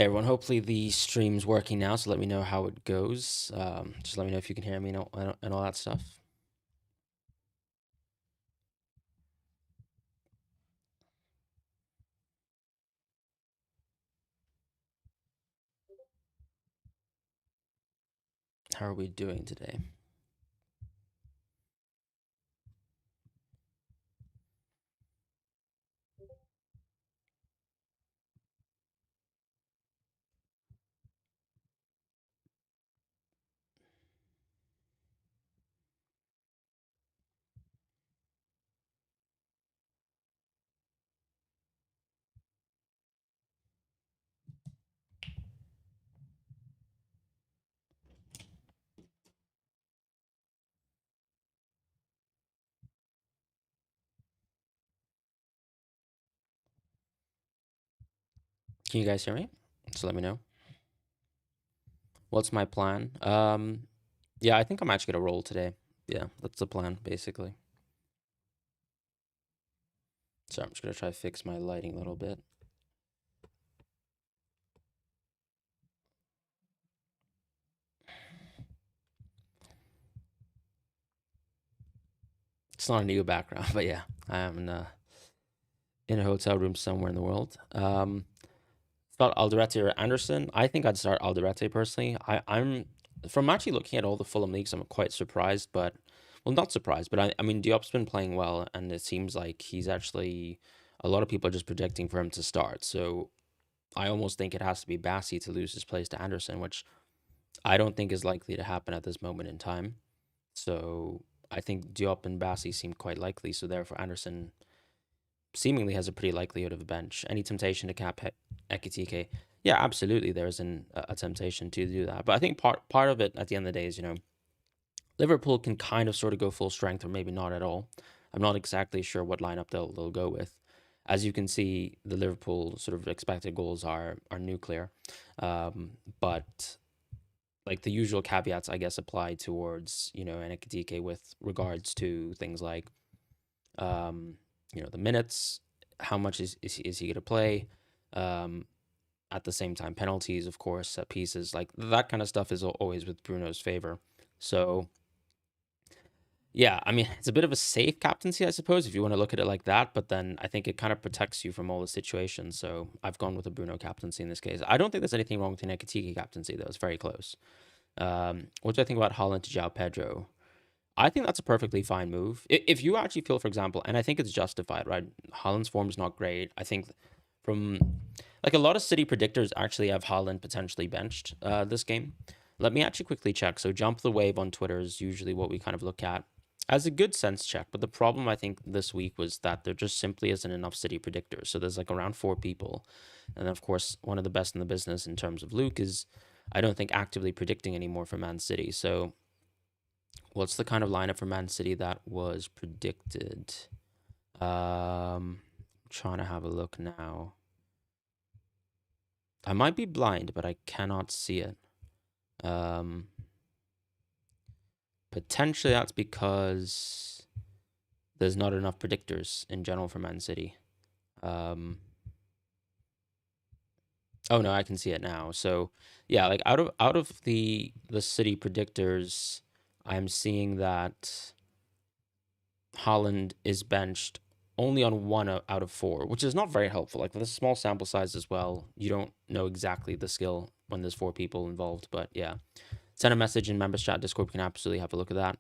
Hey everyone, hopefully the stream's working now, so let me know how it goes. Just let me know if you can hear me and all that stuff. How are we doing today? Can you guys hear me? So let me know. What's my plan? Yeah, I think I'm actually gonna roll today. Yeah, that's the plan, basically. So I'm just gonna try to fix my lighting a little bit. It's not a new background, but yeah, I am in a hotel room somewhere in the world. Thought Alderete or Anderson. I think I'd start Alderete personally. I'm from actually looking at all the Fulham leagues, I'm quite surprised, but well, not surprised, but I mean Diop's been playing well, and it seems like he's actually a lot of people are just projecting for him to start. So I almost think it has to be Bassi to lose his place to Anderson, which I don't think is likely to happen at this moment in time. So I think Diop and Bassi seem quite likely. So therefore Anderson seemingly has a pretty likelihood of a bench. Any temptation to cap Ekitike? Yeah, absolutely. There's a temptation to do that, but I think part of it at the end of the day is Liverpool can kind of sort of go full strength or maybe not at all. I'm not exactly sure what lineup they'll go with. As you can see, the Liverpool sort of expected goals are nuclear, but like the usual caveats, I guess, apply towards Ekitike with regards to things like um, the minutes, how much is he going to play? Um, at the same time, penalties, of course, set pieces, like that kind of stuff is always with Bruno's favor. So, yeah, I mean, it's a bit of a safe captaincy, I suppose, if you want to look at it like that. But then I think it kind of protects you from all the situations. So I've gone with a Bruno captaincy in this case. I don't think there's anything wrong with the Nekatiki captaincy, though. It's very close. What do I think about Holland to João Pedro? I think that's a perfectly fine move. If you actually feel, for example, and I think it's justified, right? Holland's form is not great. I think from like a lot of city predictors actually have Holland potentially benched this game. Let me actually quickly check. So jump the wave on Twitter is usually what we kind of look at as a good sense check. But the problem I think this week was that there just simply isn't enough city predictors. So there's like around 4 people, and of course one of the best in the business in terms of Luke is I don't think actively predicting anymore for Man City. So what's the kind of lineup for Man City that was predicted? Trying to have a look now. I might be blind, but I cannot see it. Um, Potentially that's because there's not enough predictors in general for Man City. Um, oh no, I can see it now. So yeah, like out of the city predictors, I'm seeing that Holland is benched only on one out of four, which is not very helpful. Like with a small sample size as well, you don't know exactly the skill when there's 4 people involved. But yeah, send a message in members chat Discord. We can absolutely have a look at that.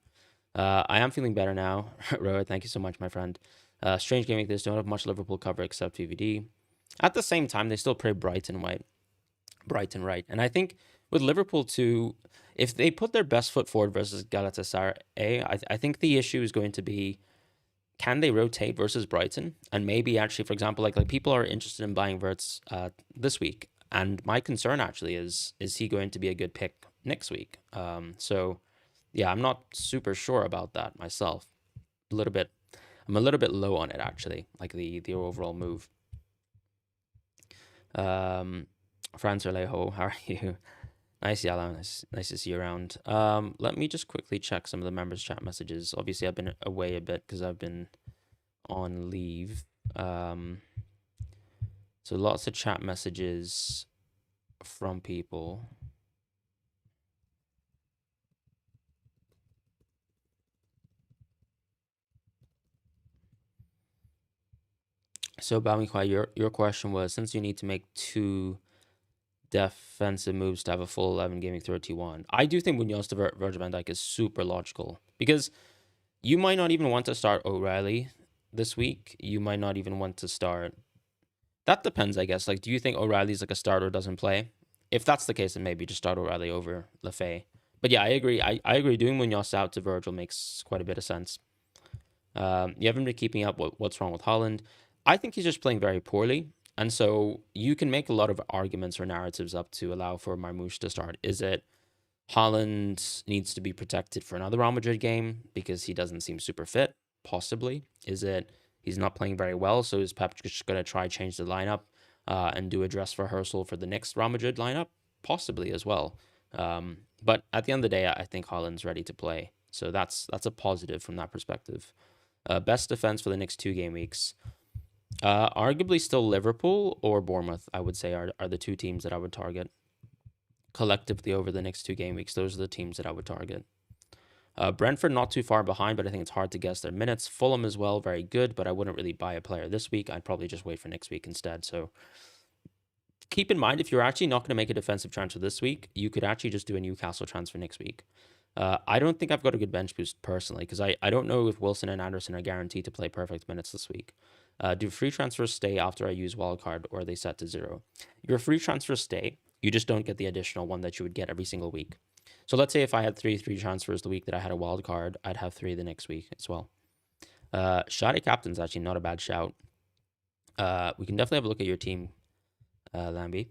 I am feeling better now. Roa, thank you so much, my friend. Strange game like this don't have much Liverpool cover except VVD. At the same time, they still play Brighton right. And I think with Liverpool too, if they put their best foot forward versus Galatasaray, I think the issue is going to be can they rotate versus Brighton? And maybe actually, for example, like people are interested in buying Verts this week. And my concern actually is he going to be a good pick next week? So yeah, I'm not super sure about that myself. A little bit, I'm a little bit low on it actually, like the overall move. Franz Alejo, how are you? Nice, Yala. Nice to see you around. Let me just quickly check some of the members' chat messages. Obviously, I've been away a bit because I've been on leave. So lots of chat messages. from people. So, Bamikwai, your question was, since you need to make two defensive moves to have a full 11 gaming 31, I do think Munoz to Virgil van Dijk is super logical because you might not even want to start O'Reilly this week. You might not even want to start. That depends, I guess. Like, do you think O'Reilly's like a starter doesn't play? If that's the case, then maybe just start O'Reilly over Lefay. But yeah, I agree. I agree. Doing Munoz out to Virgil makes quite a bit of sense. You haven't been keeping up what's wrong with Holland. I think he's just playing very poorly. And so you can make a lot of arguments or narratives up to allow for Marmoush to start. Is it Holland needs to be protected for another Real Madrid game because he doesn't seem super fit? Possibly. Is it he's not playing very well, so is Pep just going to try change the lineup and do a dress rehearsal for the next Real Madrid lineup? Possibly as well. But at the end of the day, I think Holland's ready to play. So that's a positive from that perspective. Best defense for the next 2 game weeks. Arguably still Liverpool or Bournemouth, I would say, are the two teams that I would target collectively over the next 2 game weeks. Those are the teams that I would target. Brentford not too far behind, but I think it's hard to guess their minutes. Fulham as well, very good, but I wouldn't really buy a player this week. I'd probably just wait for next week instead. So keep in mind, if you're actually not going to make a defensive transfer this week, you could actually just do a Newcastle transfer next week. I don't think I've got a good bench boost personally because I don't know if Wilson and Anderson are guaranteed to play perfect minutes this week. Do free transfers stay after I use wildcard or are they set to 0? Your free transfers stay. You just don't get the additional one that you would get every single week. So let's say if I had three free transfers the week that I had a wild card, I'd have 3 the next week as well. Shadi captain's actually not a bad shout. We can definitely have a look at your team, Lambie.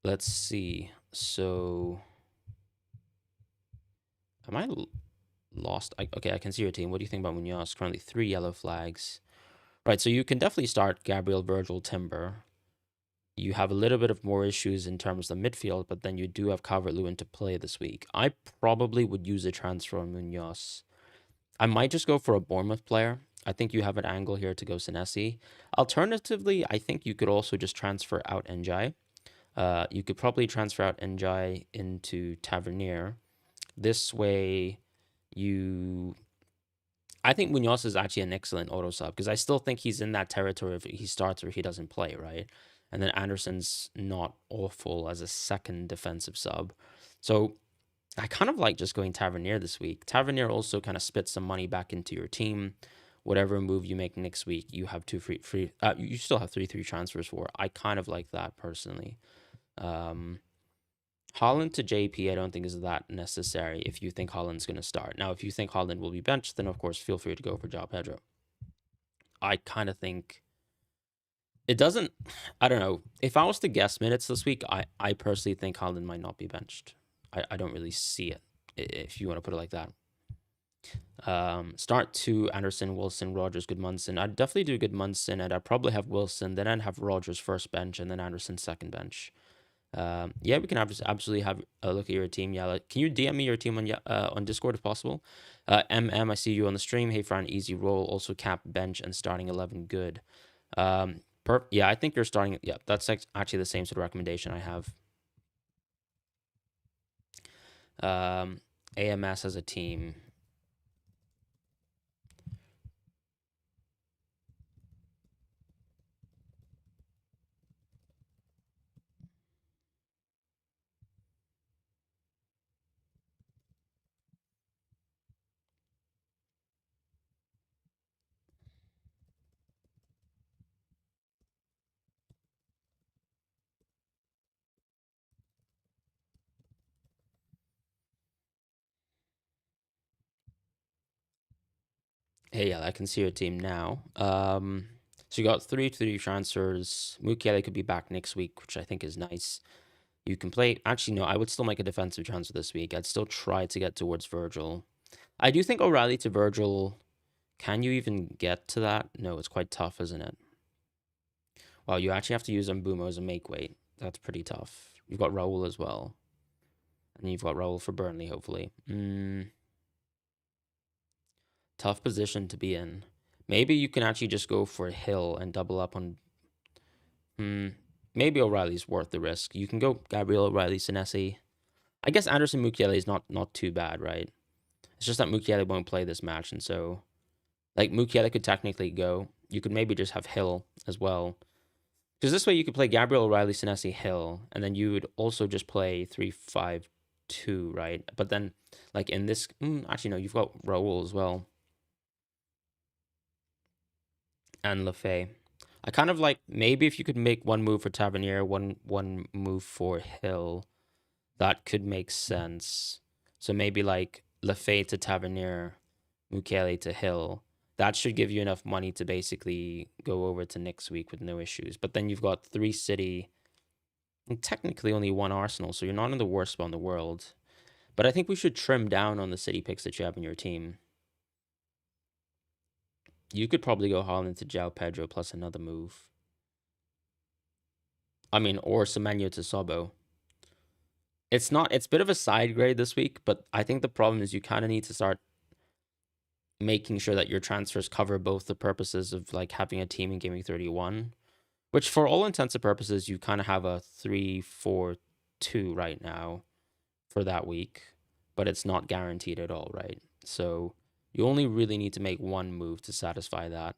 Let's see. So, am I lost? Okay, I can see your team. What do you think about Munoz? Currently 3 yellow flags. Right, so you can definitely start Gabriel, Virgil, Timber. You have a little bit of more issues in terms of the midfield, but then you do have Calvert-Lewin to play this week. I probably would use a transfer on Munoz. I might just go for a Bournemouth player. I think you have an angle here to go Senesi. Alternatively, I think you could also just transfer out Njai. You could probably transfer out Njai into Tavernier. This way, you... I think Munoz is actually an excellent auto sub because I still think he's in that territory if he starts or he doesn't play, right? And then Anderson's not awful as a second defensive sub. So I kind of like just going Tavernier this week. Tavernier also kind of spits some money back into your team. Whatever move you make next week, you have two free. You still have three transfers for. I kind of like that personally. Holland to JP, I don't think is that necessary if you think Holland's going to start. Now, if you think Holland will be benched, then of course feel free to go for João Pedro. I kind of think it doesn't. I don't know. If I was to guess minutes this week, I personally think Holland might not be benched. I don't really see it, if you want to put it like that. Start 2, Anderson, Wilson, Rogers, Goodmunson. I'd definitely do Goodmunson, and I'd probably have Wilson, then I'd have Rogers first bench, and then Anderson second bench. Yeah, we can absolutely have a look at your team. Yeah, like, can you DM me your team on Discord if possible? MM, I see you on the stream. Hey, Fran, easy roll. Also cap, bench, and starting 11, good. Yeah, I think you're starting. Yeah, that's actually the same sort of recommendation I have. AMS as a team. Hey, yeah, I can see your team now. So you got three transfers. Mukiele could be back next week, which I think is nice. You can play. Actually, no, I would still make a defensive transfer this week. I'd still try to get towards Virgil. I do think O'Reilly to Virgil. Can you even get to that? No, it's quite tough, isn't it? Well, you actually have to use Mbumo as a make weight. That's pretty tough. You've got Raul as well. And you've got Raul for Burnley, hopefully. Tough position to be in. Maybe you can actually just go for Hill and double up on... maybe O'Reilly's worth the risk. You can go Gabriel O'Reilly, Senesi. I guess Anderson Mukiele is not too bad, right? It's just that Mukiele won't play this match, and so like Mukiele could technically go. You could maybe just have Hill as well. Because this way you could play Gabriel O'Reilly, Senesi, Hill, and then you would also just play 3-5-2, right? But then, like in this, actually no, you've got Raul as well and Lefay. I kind of like maybe if you could make one move for Tavernier, one move for Hill, that could make sense. So maybe like Lefay to Tavernier, Mukele to Hill. That should give you enough money to basically go over to next week with no issues. But then you've got 3 City and technically only 1 Arsenal, so you're not in the worst spot in the world. But I think we should trim down on the City picks that you have in your team. You could probably go Haaland to João Pedro plus another move. I mean, or Semenyo to Sobo. It's a bit of a side grade this week, but I think the problem is you kind of need to start making sure that your transfers cover both the purposes of like having a team in Gaming 31, which for all intents and purposes, you kind of have a 3-4-2 right now for that week, but it's not guaranteed at all, right? So you only really need to make one move to satisfy that.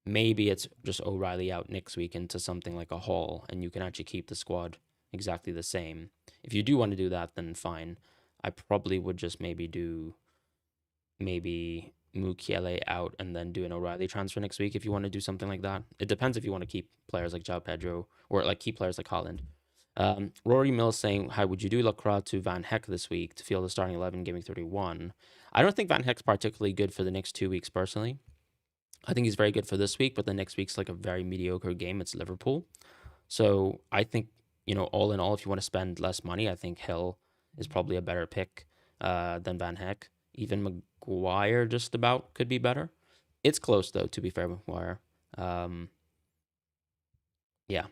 Maybe it's just O'Reilly out next week into something like a Hall, and you can actually keep the squad exactly the same. If you do want to do that, then fine. I probably would just maybe do Mukiele out and then do an O'Reilly transfer next week if you want to do something like that. It depends if you want to keep players like João Pedro or like keep players like Haaland. Rory Mills saying, how would you do Lacroix to Van Heck this week to field the starting 11 Gaming 31? I don't think Van Heck's particularly good for the next 2 weeks personally. I think he's very good for this week, but the next week's like a very mediocre game. It's Liverpool. So I think, all in all, if you want to spend less money, I think Hill is probably a better pick than Van Heck. Even Maguire just about could be better. It's close, though, to be fair with Maguire. Yeah.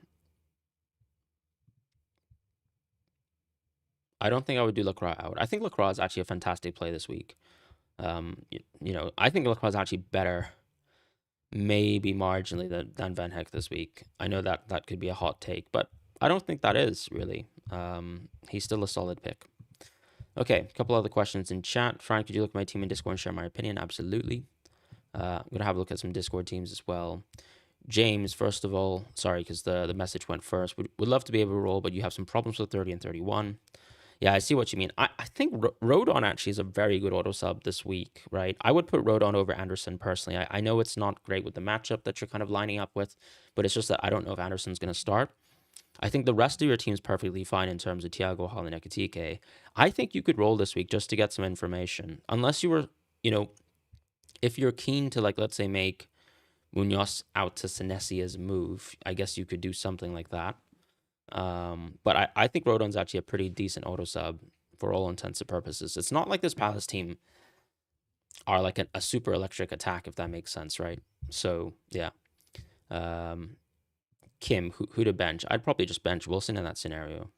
I don't think I would do Lacroix out. I think Lacroix is actually a fantastic play this week. I think Lacroix is actually better, maybe marginally, than Van Heck this week. I know that could be a hot take, but I don't think that is really. He's still a solid pick. Okay, a couple other questions in chat. Fran, could you look at my team in Discord and share my opinion? Absolutely. I'm going to have a look at some Discord teams as well. James, first of all, sorry, because the message went first. Would love to be able to roll, but you have some problems with 30 and 31. Yeah, I see what you mean. I think Rodon actually is a very good auto sub this week, right? I would put Rodon over Anderson personally. I know it's not great with the matchup that you're kind of lining up with, but it's just that I don't know if Anderson's going to start. I think the rest of your team's perfectly fine in terms of Thiago, Haaland, Ekitike. I think you could roll this week just to get some information. Unless you were, if you're keen to, like, let's say, make Munoz out to Senesi as a move, I guess you could do something like that. But I think Rodon's actually a pretty decent auto sub for all intents and purposes. It's not like this Palace team are like a super electric attack, if that makes sense, right? So, yeah. Kim, who to bench? I'd probably just bench Wilson in that scenario.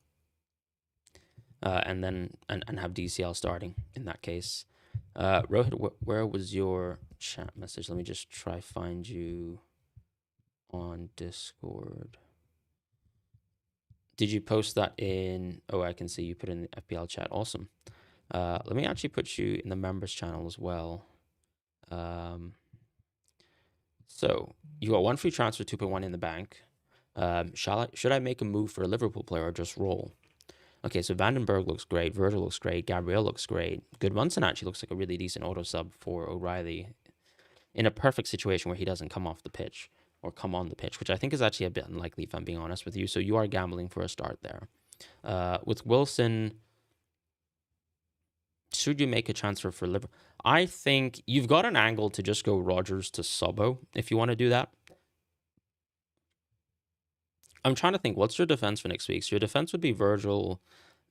And then have DCL starting in that case. Rohit, where was your chat message? Let me just try find you on Discord. Did you post that in? Oh, I can see you put in the FPL chat. Awesome. Let me actually put you in the members channel as well. So you got 1 free transfer, 2.1 in the bank. Should I make a move for a Liverpool player or just roll? Okay, so Vandenberg looks great. Virgil looks great. Gabriel looks great. Goodmunson actually looks like a really decent auto sub for O'Reilly in a perfect situation where he doesn't come off the pitch or come on the pitch, which I think is actually a bit unlikely if I'm being honest with you. So you are gambling for a start there. With Wilson, should you make a transfer for Liverpool? I think you've got an angle to just go Rodgers to Sobo if you want to do that. I'm trying to think, what's your defense for next week? So your defense would be Virgil,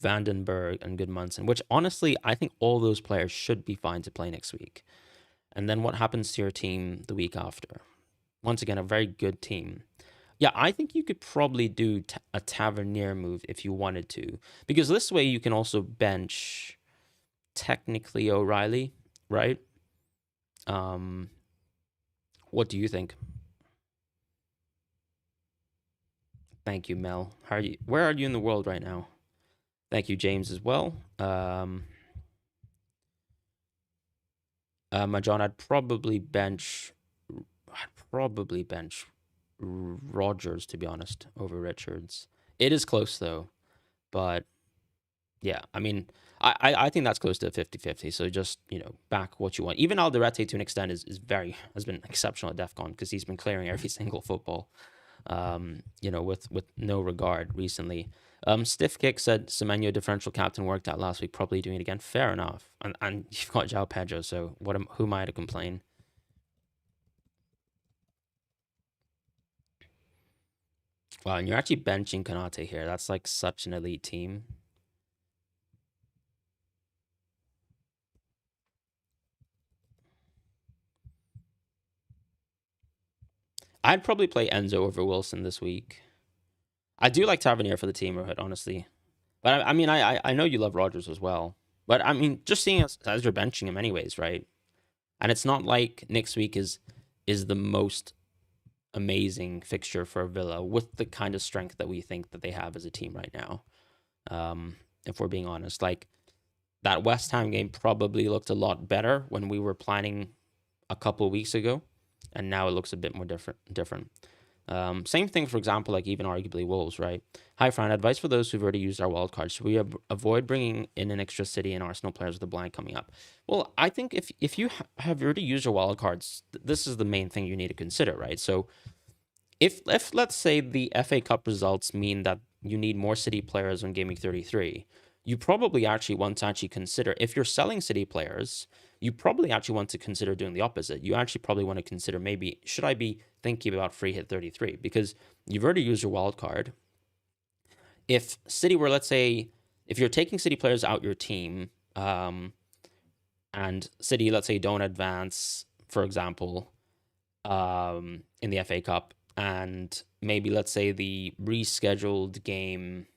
Vandenberg, and Goodmunson, which honestly, I think all those players should be fine to play next week. And then what happens to your team the week after? Once again, a very good team. Yeah, I think you could probably do a Tavernier move if you wanted to. Because this way you can also bench technically O'Reilly, right? What do you think? Thank you, Mel. How are you? Where are you in the world right now? Thank you, James, as well. John, I'd probably bench Rogers, to be honest, over Richards. It is close though, but yeah, I mean, I think that's close to 50-50. So just, back what you want. Even Alderete to an extent has been exceptional at DEFCON because he's been clearing every single football, with no regard recently. Stiff Kick said Semenyo differential captain worked out last week, probably doing it again. Fair enough. And you've got João Pedro, so who am I to complain? Wow, and you're actually benching Konate here. That's like such an elite team. I'd probably play Enzo over Wilson this week. I do like Tavernier for the team, Rohit, honestly. But I mean, I know you love Rogers as well. But I mean, just seeing as you're benching him anyways, right? And it's not like next week is the most amazing fixture for Villa with the kind of strength that we think that they have as a team right now. If we're being honest, like that West Ham game probably looked a lot better when we were planning a couple of weeks ago, and now it looks a bit more different. Same thing, for example, like even arguably Wolves, right? Hi, Fran. Advice for those who've already used our wild card. Should we avoid bringing in an extra City and Arsenal players with a blank coming up? Well, I think if you have already used your wild cards, this is the main thing you need to consider, right? So if let's say the FA Cup results mean that you need more City players on Game Week 33, you probably actually want to consider, if you're selling City players, you probably actually want to consider doing the opposite. You actually probably want to consider, maybe, should I be thinking about free hit 33? Because you've already used your wild card. If City were, let's say, if you're taking City players out your team, and City, let's say, don't advance, for example, in the FA Cup, and maybe, let's say, the rescheduled game,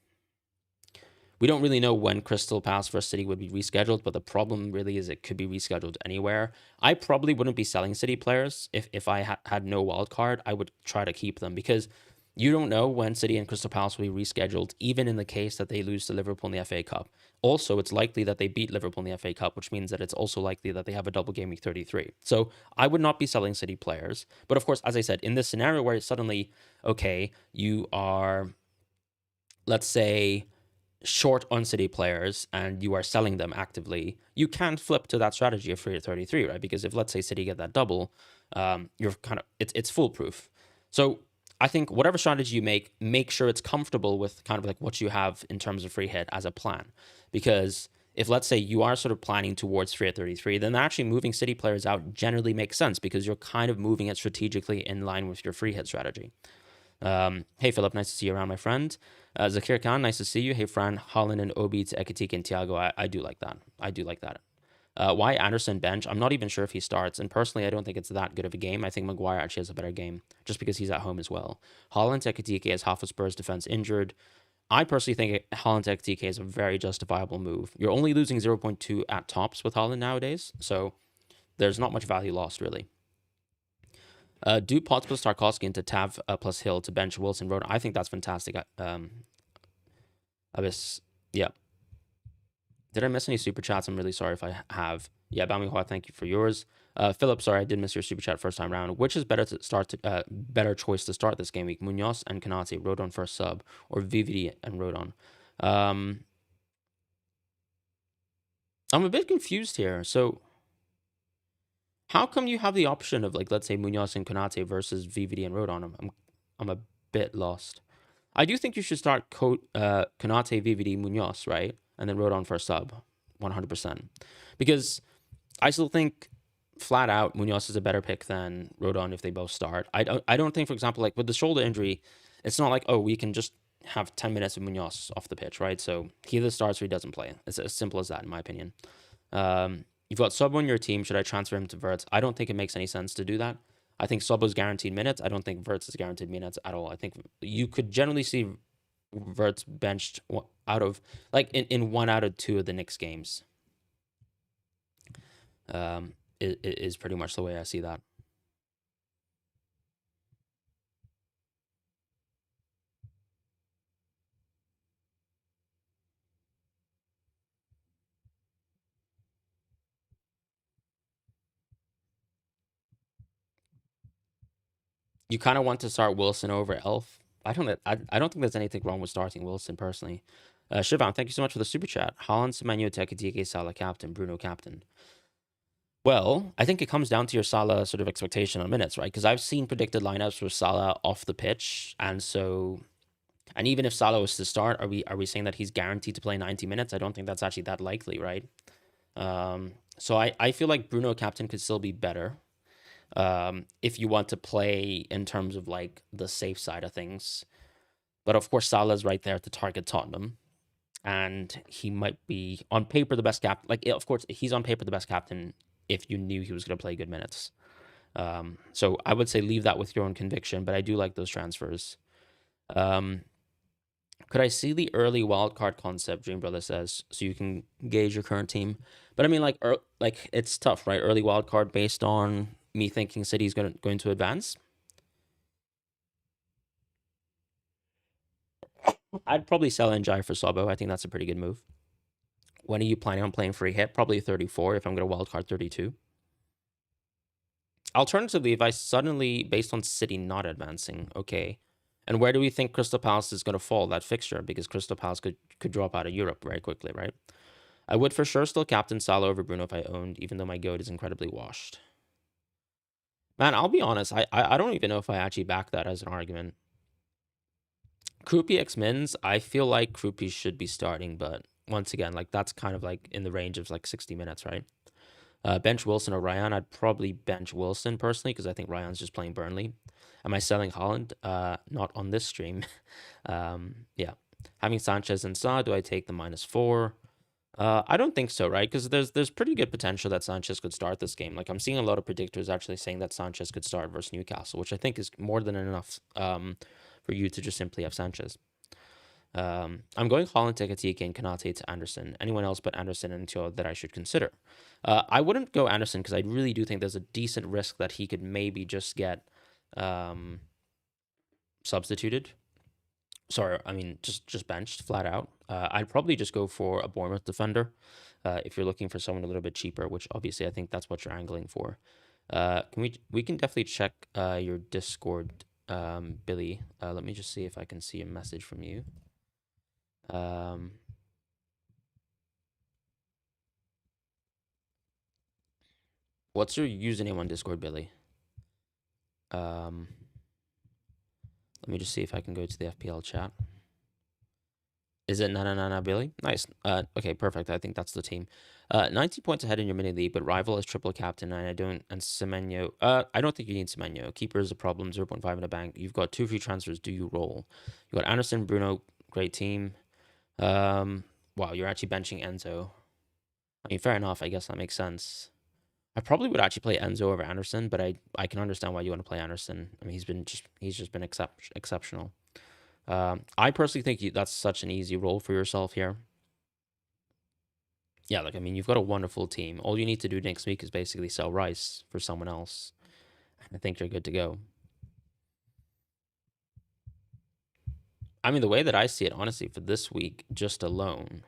we don't really know when Crystal Palace versus City would be rescheduled, but the problem really is it could be rescheduled anywhere. I probably wouldn't be selling City players if I had no wild card. I would try to keep them because you don't know when City and Crystal Palace will be rescheduled, even in the case that they lose to Liverpool in the FA Cup. Also, it's likely that they beat Liverpool in the FA Cup, which means that it's also likely that they have a double game week 33. So I would not be selling City players. But of course, as I said, in this scenario where suddenly, okay, you are, let's say, short on City players and you are selling them actively, you can flip to that strategy of free to 33, right? Because if, let's say, City get that double, you're kind of, it's foolproof. So I think whatever strategy you make sure it's comfortable with kind of like what you have in terms of free hit as a plan. Because if, let's say, you are sort of planning towards free at 33, then actually moving City players out generally makes sense because you're kind of moving it strategically in line with your free hit strategy. Hey, Philip, nice to see you around, my friend. Zakir Khan, nice to see you. Hey, Fran, Holland, and Obi to Ekatike and Thiago. I do like that. I do like that. Why Anderson bench? I'm not even sure if he starts. And personally, I don't think it's that good of a game. I think Maguire actually has a better game just because he's at home as well. Holland to Ekatike has half of Spurs defense injured. I personally think Holland to Ekatike is a very justifiable move. You're only losing 0.2 at tops with Holland nowadays. So there's not much value lost, really. Do Potts plus Tarkovsky into Tav plus Hill to bench Wilson Road. I think that's fantastic. Abyss, yeah. Did I miss any super chats? I'm really sorry if I have. Yeah, Bamihua, thank you for yours. Philip, sorry I did miss your super chat first time around. Which is better better choice to start this game week? Munoz and Konate, Rodon first sub, or VVD and Rodon? I'm a bit confused here. So how come you have the option of, like, let's say Munoz and Konate versus VVD and Rodon? I'm a bit lost. I do think you should start Konate, VVD, Munoz, right? And then Rodon for a sub, 100%. Because I still think flat out Munoz is a better pick than Rodon if they both start. I don't think, for example, like with the shoulder injury, it's not like, oh, we can just have 10 minutes of Munoz off the pitch, right? So he either starts or he doesn't play. It's as simple as that, in my opinion. You've got Sub on your team. Should I transfer him to Verts? I don't think it makes any sense to do that. I think Sub is guaranteed minutes. I don't think Verts is guaranteed minutes at all. I think you could generally see Verts benched out of, like, in 1 out of 2 of the Knicks games. Is pretty much the way I see that. You kind of want to start Wilson over Elf. I don't think there's anything wrong with starting Wilson personally. Shivan, thank you so much for the super chat. Haaland, Semenyo, Tekatike, Salah captain, Bruno captain. Well, I think it comes down to your Salah sort of expectation on minutes, right? Because I've seen predicted lineups with Salah off the pitch, and even if Salah was to start, are we saying that he's guaranteed to play 90 minutes? I don't think that's actually that likely, right? So I feel like Bruno captain could still be better. If you want to play in terms of like the safe side of things. But of course, Salah's right there to target Tottenham. And he might be on paper the best captain. Like, of course, he's on paper the best captain if you knew he was going to play good minutes. So I would say leave that with your own conviction, but I do like those transfers. Could I see the early wildcard concept, Dream Brother says, so you can gauge your current team? But I mean, like it's tough, right? Early wildcard based on me thinking City's going to advance. I'd probably sell Njai for Sobo. I think that's a pretty good move. When are you planning on playing free hit? Probably 34 if I'm going to wildcard 32. Alternatively, if I suddenly, based on City not advancing, okay. And where do we think Crystal Palace is going to fall, that fixture? Because Crystal Palace could drop out of Europe very quickly, right? I would for sure still captain Salah over Bruno if I owned, even though my goat is incredibly washed. Man, I'll be honest. I don't even know if I actually back that as an argument. Krupi x Mins, I feel like Krupi should be starting, but once again, like that's kind of like in the range of like 60 minutes, right? Bench Wilson or Ryan, I'd probably bench Wilson personally because I think Ryan's just playing Burnley. Am I selling Haaland? Not on this stream. Yeah. Having Sanchez and Sa, do I take the -4? I don't think so, right? Because there's pretty good potential that Sanchez could start this game. Like I'm seeing a lot of predictors actually saying that Sanchez could start versus Newcastle, which I think is more than enough for you to just simply have Sanchez. I'm going Haaland, Tekatike, and Konate to Anderson. Anyone else but Anderson and Tio that I should consider? I wouldn't go Anderson because I really do think there's a decent risk that he could maybe just get substituted. Sorry, I mean just benched flat out. I'd probably just go for a Bournemouth defender if you're looking for someone a little bit cheaper, which obviously I think that's what you're angling for. We can definitely check your Discord, Billy. Let me just see if I can see a message from you. What's your username on Discord, Billy? Let me just see if I can go to the FPL chat. Is it na Billy? Nice. Okay, perfect. I think that's the team. 90 points ahead in your mini league, but rival is triple captain, and Semenyo. I don't think you need Semenyo. Keeper is a problem. 0.5 in the bank. You've got 2 free transfers. Do you roll? You got Anderson, Bruno. Great team. Wow, you're actually benching Enzo. I mean, fair enough. I guess that makes sense. I probably would actually play Enzo over Anderson, but I can understand why you want to play Anderson. I mean, he's just been exceptional. I personally think that's such an easy role for yourself here. Yeah, like I mean, you've got a wonderful team. All you need to do next week is basically sell Rice for someone else. I think you're good to go. I mean, the way that I see it, honestly, for this week just alone,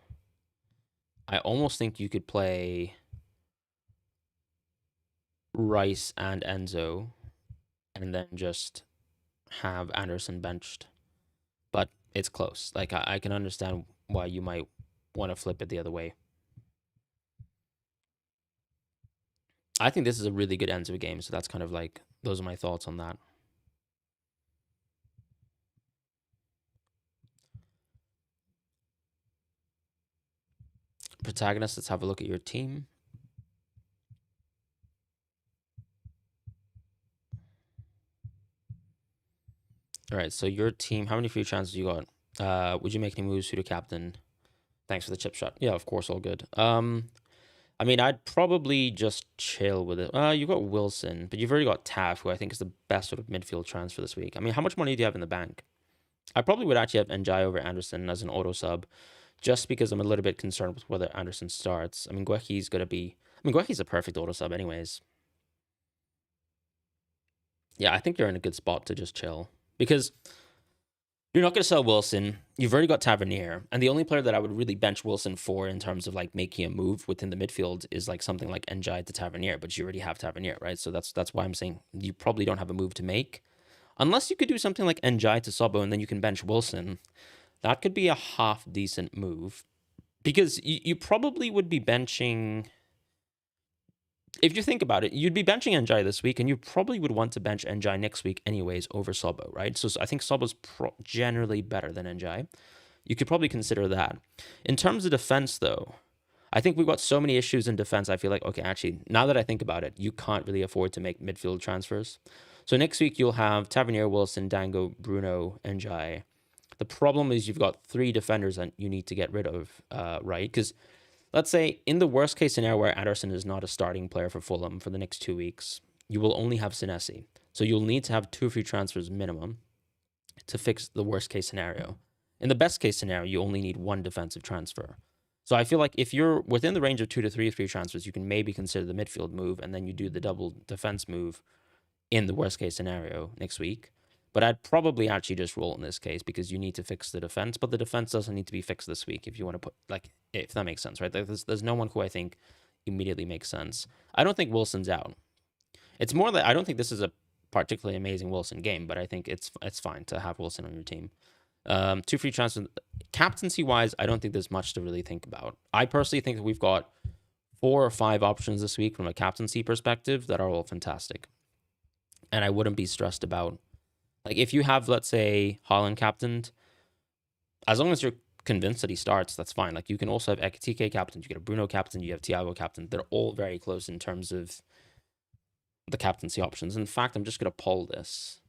I almost think you could play Rice and Enzo and then just have Anderson benched. But it's close. Like I can understand why you might want to flip it the other way. I think this is a really good Enzo game, so that's kind of like those are my thoughts on that. Protagonist, let's have a look at your team. All right, so your team, how many free chances you got? Would you make any moves? Who to captain? Thanks for the chip shot. Yeah, of course, all good. I mean, I'd probably just chill with it. You got Wilson, but you've already got Tav, who I think is the best sort of midfield transfer this week. I mean, how much money do you have in the bank? I probably would actually have Njai over Anderson as an auto sub, just because I'm a little bit concerned with whether Anderson starts. I mean, Guehi's going to be... I mean, Guehi's a perfect auto sub anyways. Yeah, I think you're in a good spot to just chill. Because you're not going to sell Wilson. You've already got Tavernier. And the only player that I would really bench Wilson for in terms of like making a move within the midfield is like something like Njai to Tavernier. But you already have Tavernier, right? So that's why I'm saying you probably don't have a move to make unless you could do something like Njai to Sobo and then you can bench Wilson, that could be a half decent move. Because you probably would be benching, if you think about it, you'd be benching Njai this week, and you probably would want to bench Njai next week anyways over Sobo, right? So I think Sobo's generally better than Njai. You could probably consider that. In terms of defense, though, I think we've got so many issues in defense. I feel like, okay, actually, now that I think about it, you can't really afford to make midfield transfers. So next week, you'll have Tavernier, Wilson, Dango, Bruno, Njai. The problem is you've got 3 defenders that you need to get rid of, right? Because let's say in the worst case scenario where Anderson is not a starting player for Fulham for the next 2 weeks, you will only have Senesi. So you'll need to have 2 free transfers minimum to fix the worst case scenario. In the best case scenario, you only need 1 defensive transfer. So I feel like if you're within the range of 2 to 3 free transfers, you can maybe consider the midfield move, and then you do the double defense move in the worst case scenario next week. But I'd probably actually just roll in this case because you need to fix the defense, but the defense doesn't need to be fixed this week if you want to put, like, if that makes sense, right? There's no one who I think immediately makes sense. I don't think Wilson's out. It's more that I don't think this is a particularly amazing Wilson game, but I think it's fine to have Wilson on your team. 2 free transfers. Captaincy wise, I don't think there's much to really think about. I personally think that we've got 4 or 5 options this week from a captaincy perspective that are all fantastic. And I wouldn't be stressed about, like, if you have, let's say, Haaland captained, as long as you're convinced that he starts, that's fine. Like, you can also have Ekitike captained, you get a Bruno captained, you have Thiago captained. They're all very close in terms of the captaincy options. In fact, I'm just going to poll this.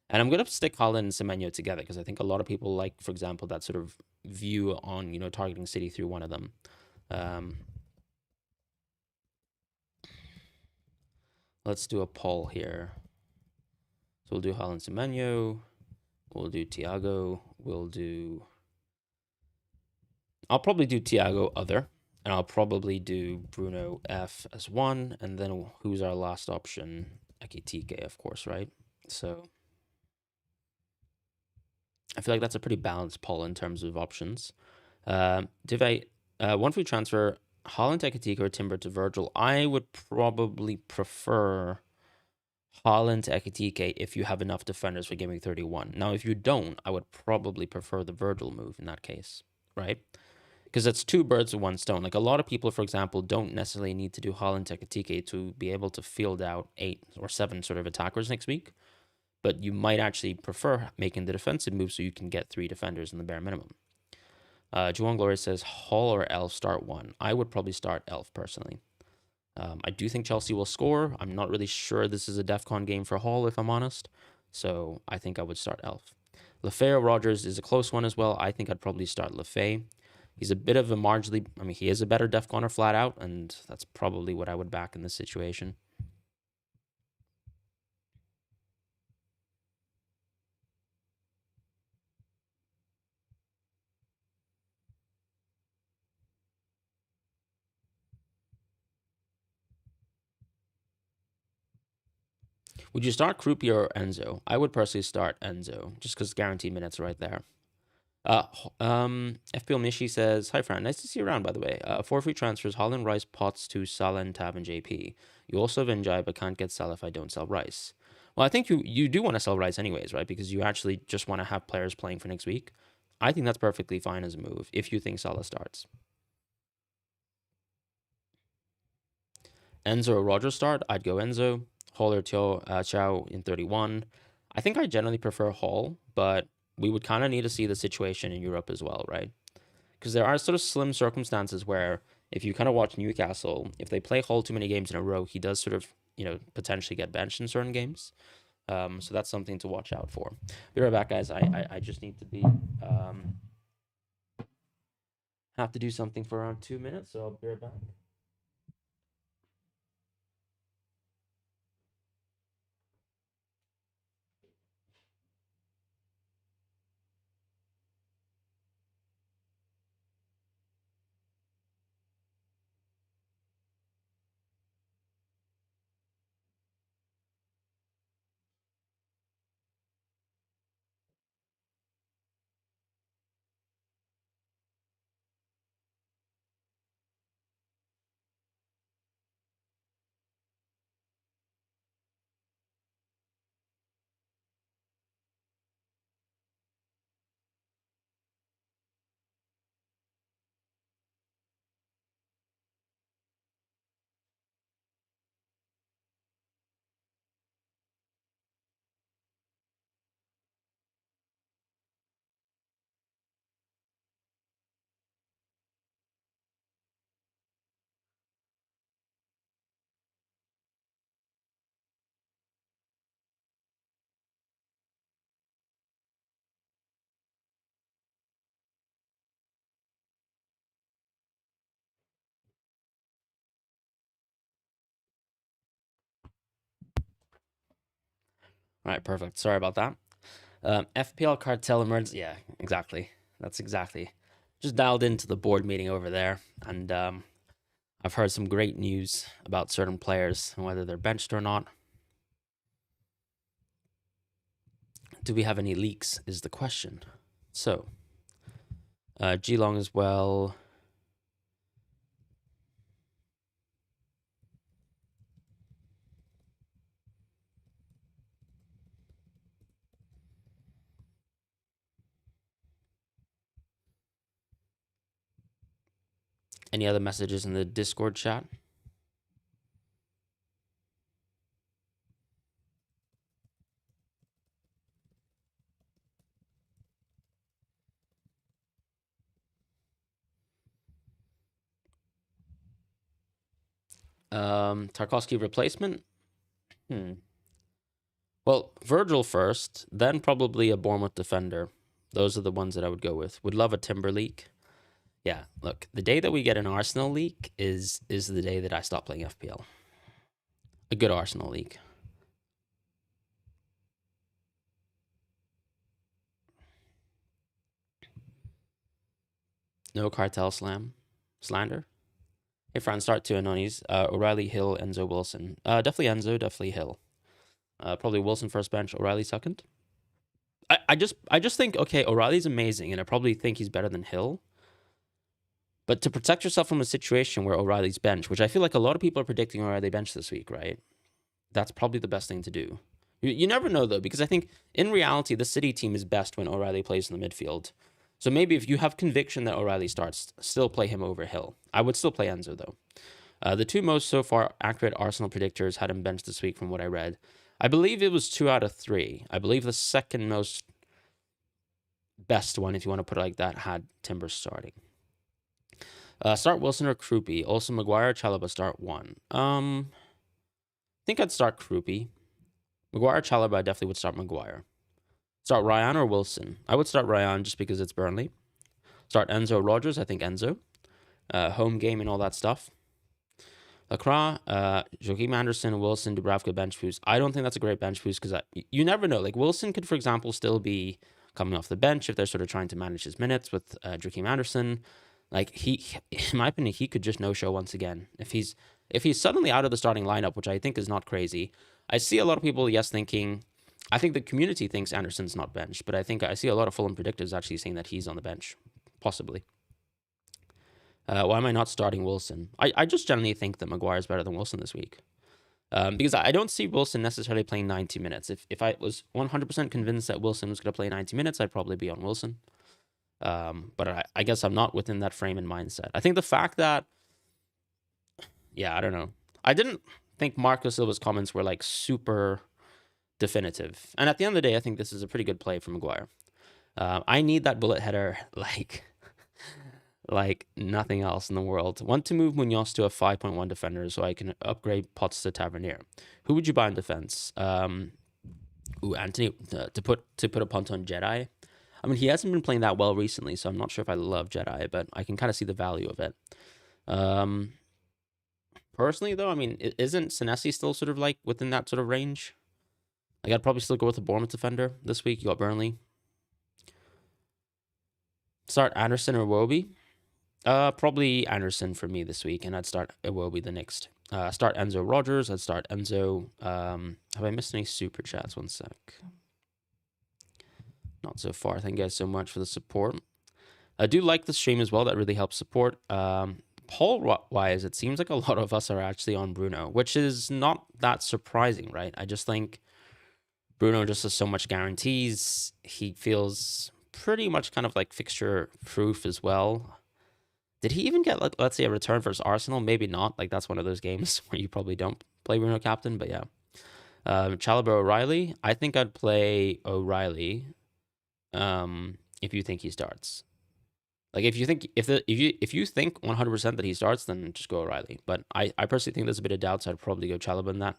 And I'm going to stick Haaland and Semenyo together because I think a lot of people like, for example, that sort of view on, targeting City through one of them. Let's do a poll here. So we'll do Haaland, Semenyo. We'll do Thiago. I'll probably do Thiago other. And I'll probably do Bruno F as 1. And then who's our last option? Ekitike, of course, right? So I feel like that's a pretty balanced poll in terms of options. Div 1 free transfer, Haaland, Ekitike, or Timber to Virgil. I would probably prefer Haaland, Ekitike if you have enough defenders for Gaming 31. Now, if you don't, I would probably prefer the Virgil move in that case, right? Because that's 2 birds with 1 stone. Like, a lot of people, for example, don't necessarily need to do Haaland, Ekitike to be able to field out 8 or 7 sort of attackers next week. But you might actually prefer making the defensive move so you can get 3 defenders in the bare minimum. Juan Gloria says, Hall or Elf start 1. I would probably start Elf personally. I do think Chelsea will score. I'm not really sure this is a DEFCON game for Hall, if I'm honest. So I think I would start Elf. Lefay or Rogers is a close one as well. I think I'd probably start Lefay. He's a bit of a marginally, he is a better DEFCONer flat out, and that's probably what I would back in this situation. Would you start Croupier or Enzo? I would personally start Enzo, just because guaranteed minutes are right there. FPL Mishi says, Hi, Fran. Nice to see you around, by the way. 4 free transfers, Holland, Rice, Potts to Salah, and Tab, and JP. You also have Njai, but can't get Salah if I don't sell Rice. Well, I think you do want to sell Rice anyways, right? Because you actually just want to have players playing for next week. I think that's perfectly fine as a move if you think Salah starts. Enzo or Roger start, I'd go Enzo. Hall or Chow in 31. I think I generally prefer Hall, but we would kind of need to see the situation in Europe as well, right? Because there are sort of slim circumstances where if you kind of watch Newcastle, if they play Hall too many games in a row, he does sort of, potentially get benched in certain games. So that's something to watch out for. Be right back, guys. I just need to have to do something for around 2 minutes, so I'll be right back. All right, perfect. Sorry about that. FPL cartel emergency. Yeah, exactly. That's exactly. Just dialed into the board meeting over there, and I've heard some great news about certain players and whether they're benched or not. Do we have any leaks is the question. So, Geelong as well. Any other messages in the Discord chat? Tarkovsky replacement? Well, Virgil first, then probably a Bournemouth defender. Those are the ones that I would go with. Would love a Timber leak. Yeah, look, the day that we get an Arsenal leak is the day that I stop playing FPL. A good Arsenal leak. No cartel slander. Hey, Fran, start two Anonis. O'Reilly, Hill, Enzo, Wilson. Definitely Enzo, definitely Hill. Probably Wilson first bench, O'Reilly second. I just think, okay, O'Reilly's amazing, and I probably think he's better than Hill. But to protect yourself from a situation where O'Reilly's bench, which I feel like a lot of people are predicting O'Reilly bench this week, right? That's probably the best thing to do. You never know, though, because I think in reality, the City team is best when O'Reilly plays in the midfield. So maybe if you have conviction that O'Reilly starts, still play him over Hill. I would still play Enzo, though. The two most so far accurate Arsenal predictors had him benched this week from what I read. I believe it was 2 out of 3. I believe the second most best one, if you want to put it like that, had Timber starting. Start Wilson or Krupi. Also Maguire, Chalobah start one. I think I'd start Krupi. Maguire, Chalobah, I definitely would start Maguire. Start Ryan or Wilson? I would start Ryan just because it's Burnley. Start Enzo Rogers, I think Enzo. Home game and all that stuff. Lacroix, Joachim Anderson, Wilson, Dubravka bench boost. I don't think that's a great bench boost because you never know. Like Wilson could, for example, still be coming off the bench if they're sort of trying to manage his minutes with Joachim Anderson. Like he, in my opinion, he could just no show once again if he's suddenly out of the starting lineup, which I think is not crazy. I see a lot of people thinking. I think the community thinks Anderson's not benched, but I think I see a lot of Fulham predictors actually saying that he's on the bench, possibly. Why am I not starting Wilson? I just generally think that Maguire is better than Wilson this week. Because I don't see Wilson necessarily playing 90 minutes. If I was 100% convinced that Wilson was going to play 90 minutes, I'd probably be on Wilson. But I guess I'm not within that frame and mindset. I think the fact that, I don't know. I didn't think Marco Silva's comments were like super definitive. And at the end of the day, I think this is a pretty good play for Maguire. I need that bullet header like nothing else in the world. Want to move Munoz to a 5.1 defender so I can upgrade Potts to Tavernier. Who would you buy in defense? Anthony to put a punt on Jedi. I mean, he hasn't been playing that well recently, so I'm not sure if I love Jedi, but I can kind of see the value of it. Personally, though, I mean, isn't Senesi still sort of like within that sort of range? Like, I'd probably still go with the Bournemouth defender this week. You got Burnley. Start Anderson or Iwobi. Probably Anderson for me this week, and I'd start Iwobi the next. Start Enzo Rogers. I'd start Enzo. Have I missed any super chats? One sec. Not so far. Thank you guys so much for the support. I do like the stream as well. That really helps support. Poll-wise, it seems like a lot of us are actually on Bruno, which is not that surprising, right? I just think Bruno just has so much guarantees. He feels pretty much kind of like fixture proof as well. Did he even get, let's say, a return versus Arsenal? Maybe not. Like, that's one of those games where you probably don't play Bruno captain, but yeah. Chalobah O'Reilly. I think I'd play O'Reilly if you think he starts. Like, if you think 100% that he starts, then just go O'Reilly. But I personally think there's a bit of doubt, so I'd probably go Chalobah in that.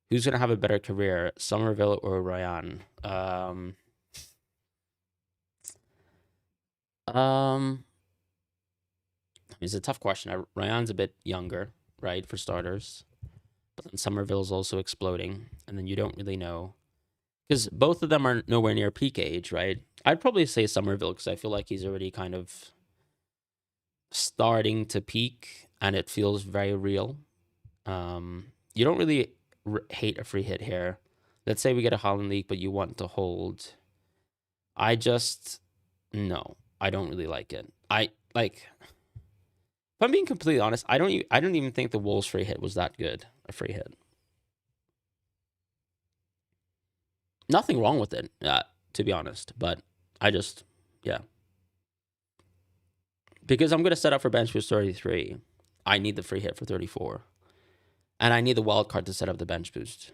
Who's going to have a better career, Somerville or Ryan? It's a tough question. Ryan's a bit younger, right, for starters. But then Somerville's also exploding, and then you don't really know. because both of them are nowhere near peak age, right? I'd probably say Somerville because I feel like he's already kind of starting to peak, and it feels very real. You don't really hate a free hit here. Let's say we get a Holland League, but you want to hold. I just no, I don't really like it. I like. If I'm being completely honest, I don't even think the Wolves free hit was that good. A free hit. Nothing wrong with it, to be honest. But I just, yeah, because I'm gonna set up for bench boost 33. I need the free hit for 34, and I need the wild card to set up the bench boost.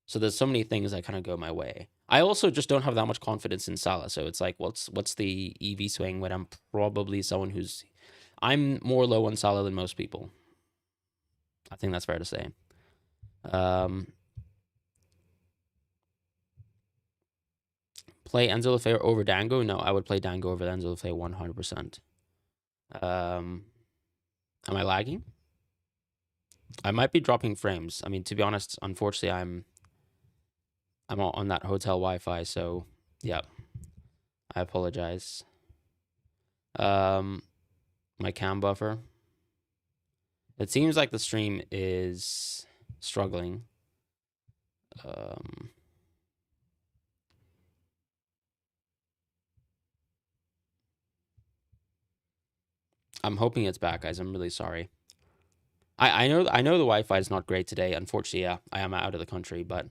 So there's so many things that kind of go my way. I also just don't have that much confidence in Salah. So it's like, what's the EV swing when I'm probably someone who's I'm more low on Salah than most people. I think that's fair to say. Play Enzo Lefebvre over Dango? No, I would play Dango over Enzo Lefebvre 100%. Am I lagging? I might be dropping frames. I mean, to be honest, unfortunately, I'm on that hotel Wi-Fi, so yeah, I apologize. My cam buffer. It seems like the stream is struggling. I'm hoping it's back, guys. I'm really sorry. I know the Wi-Fi is not great today. Unfortunately, yeah, I am out of the country, but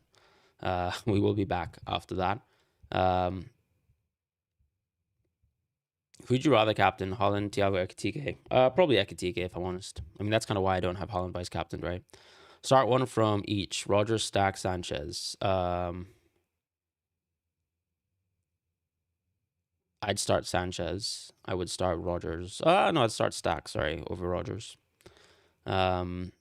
we will be back after that. Who'd you rather captain, Holland, Thiago, Ekitike? Probably Ekitike, if I'm honest. I mean, that's kind of why I don't have Holland vice captain, right? Start one from each. Rogers, Stack, Sanchez. I'd start Sanchez. I would start Rogers. No, I'd start Stack, sorry, over Rogers. Do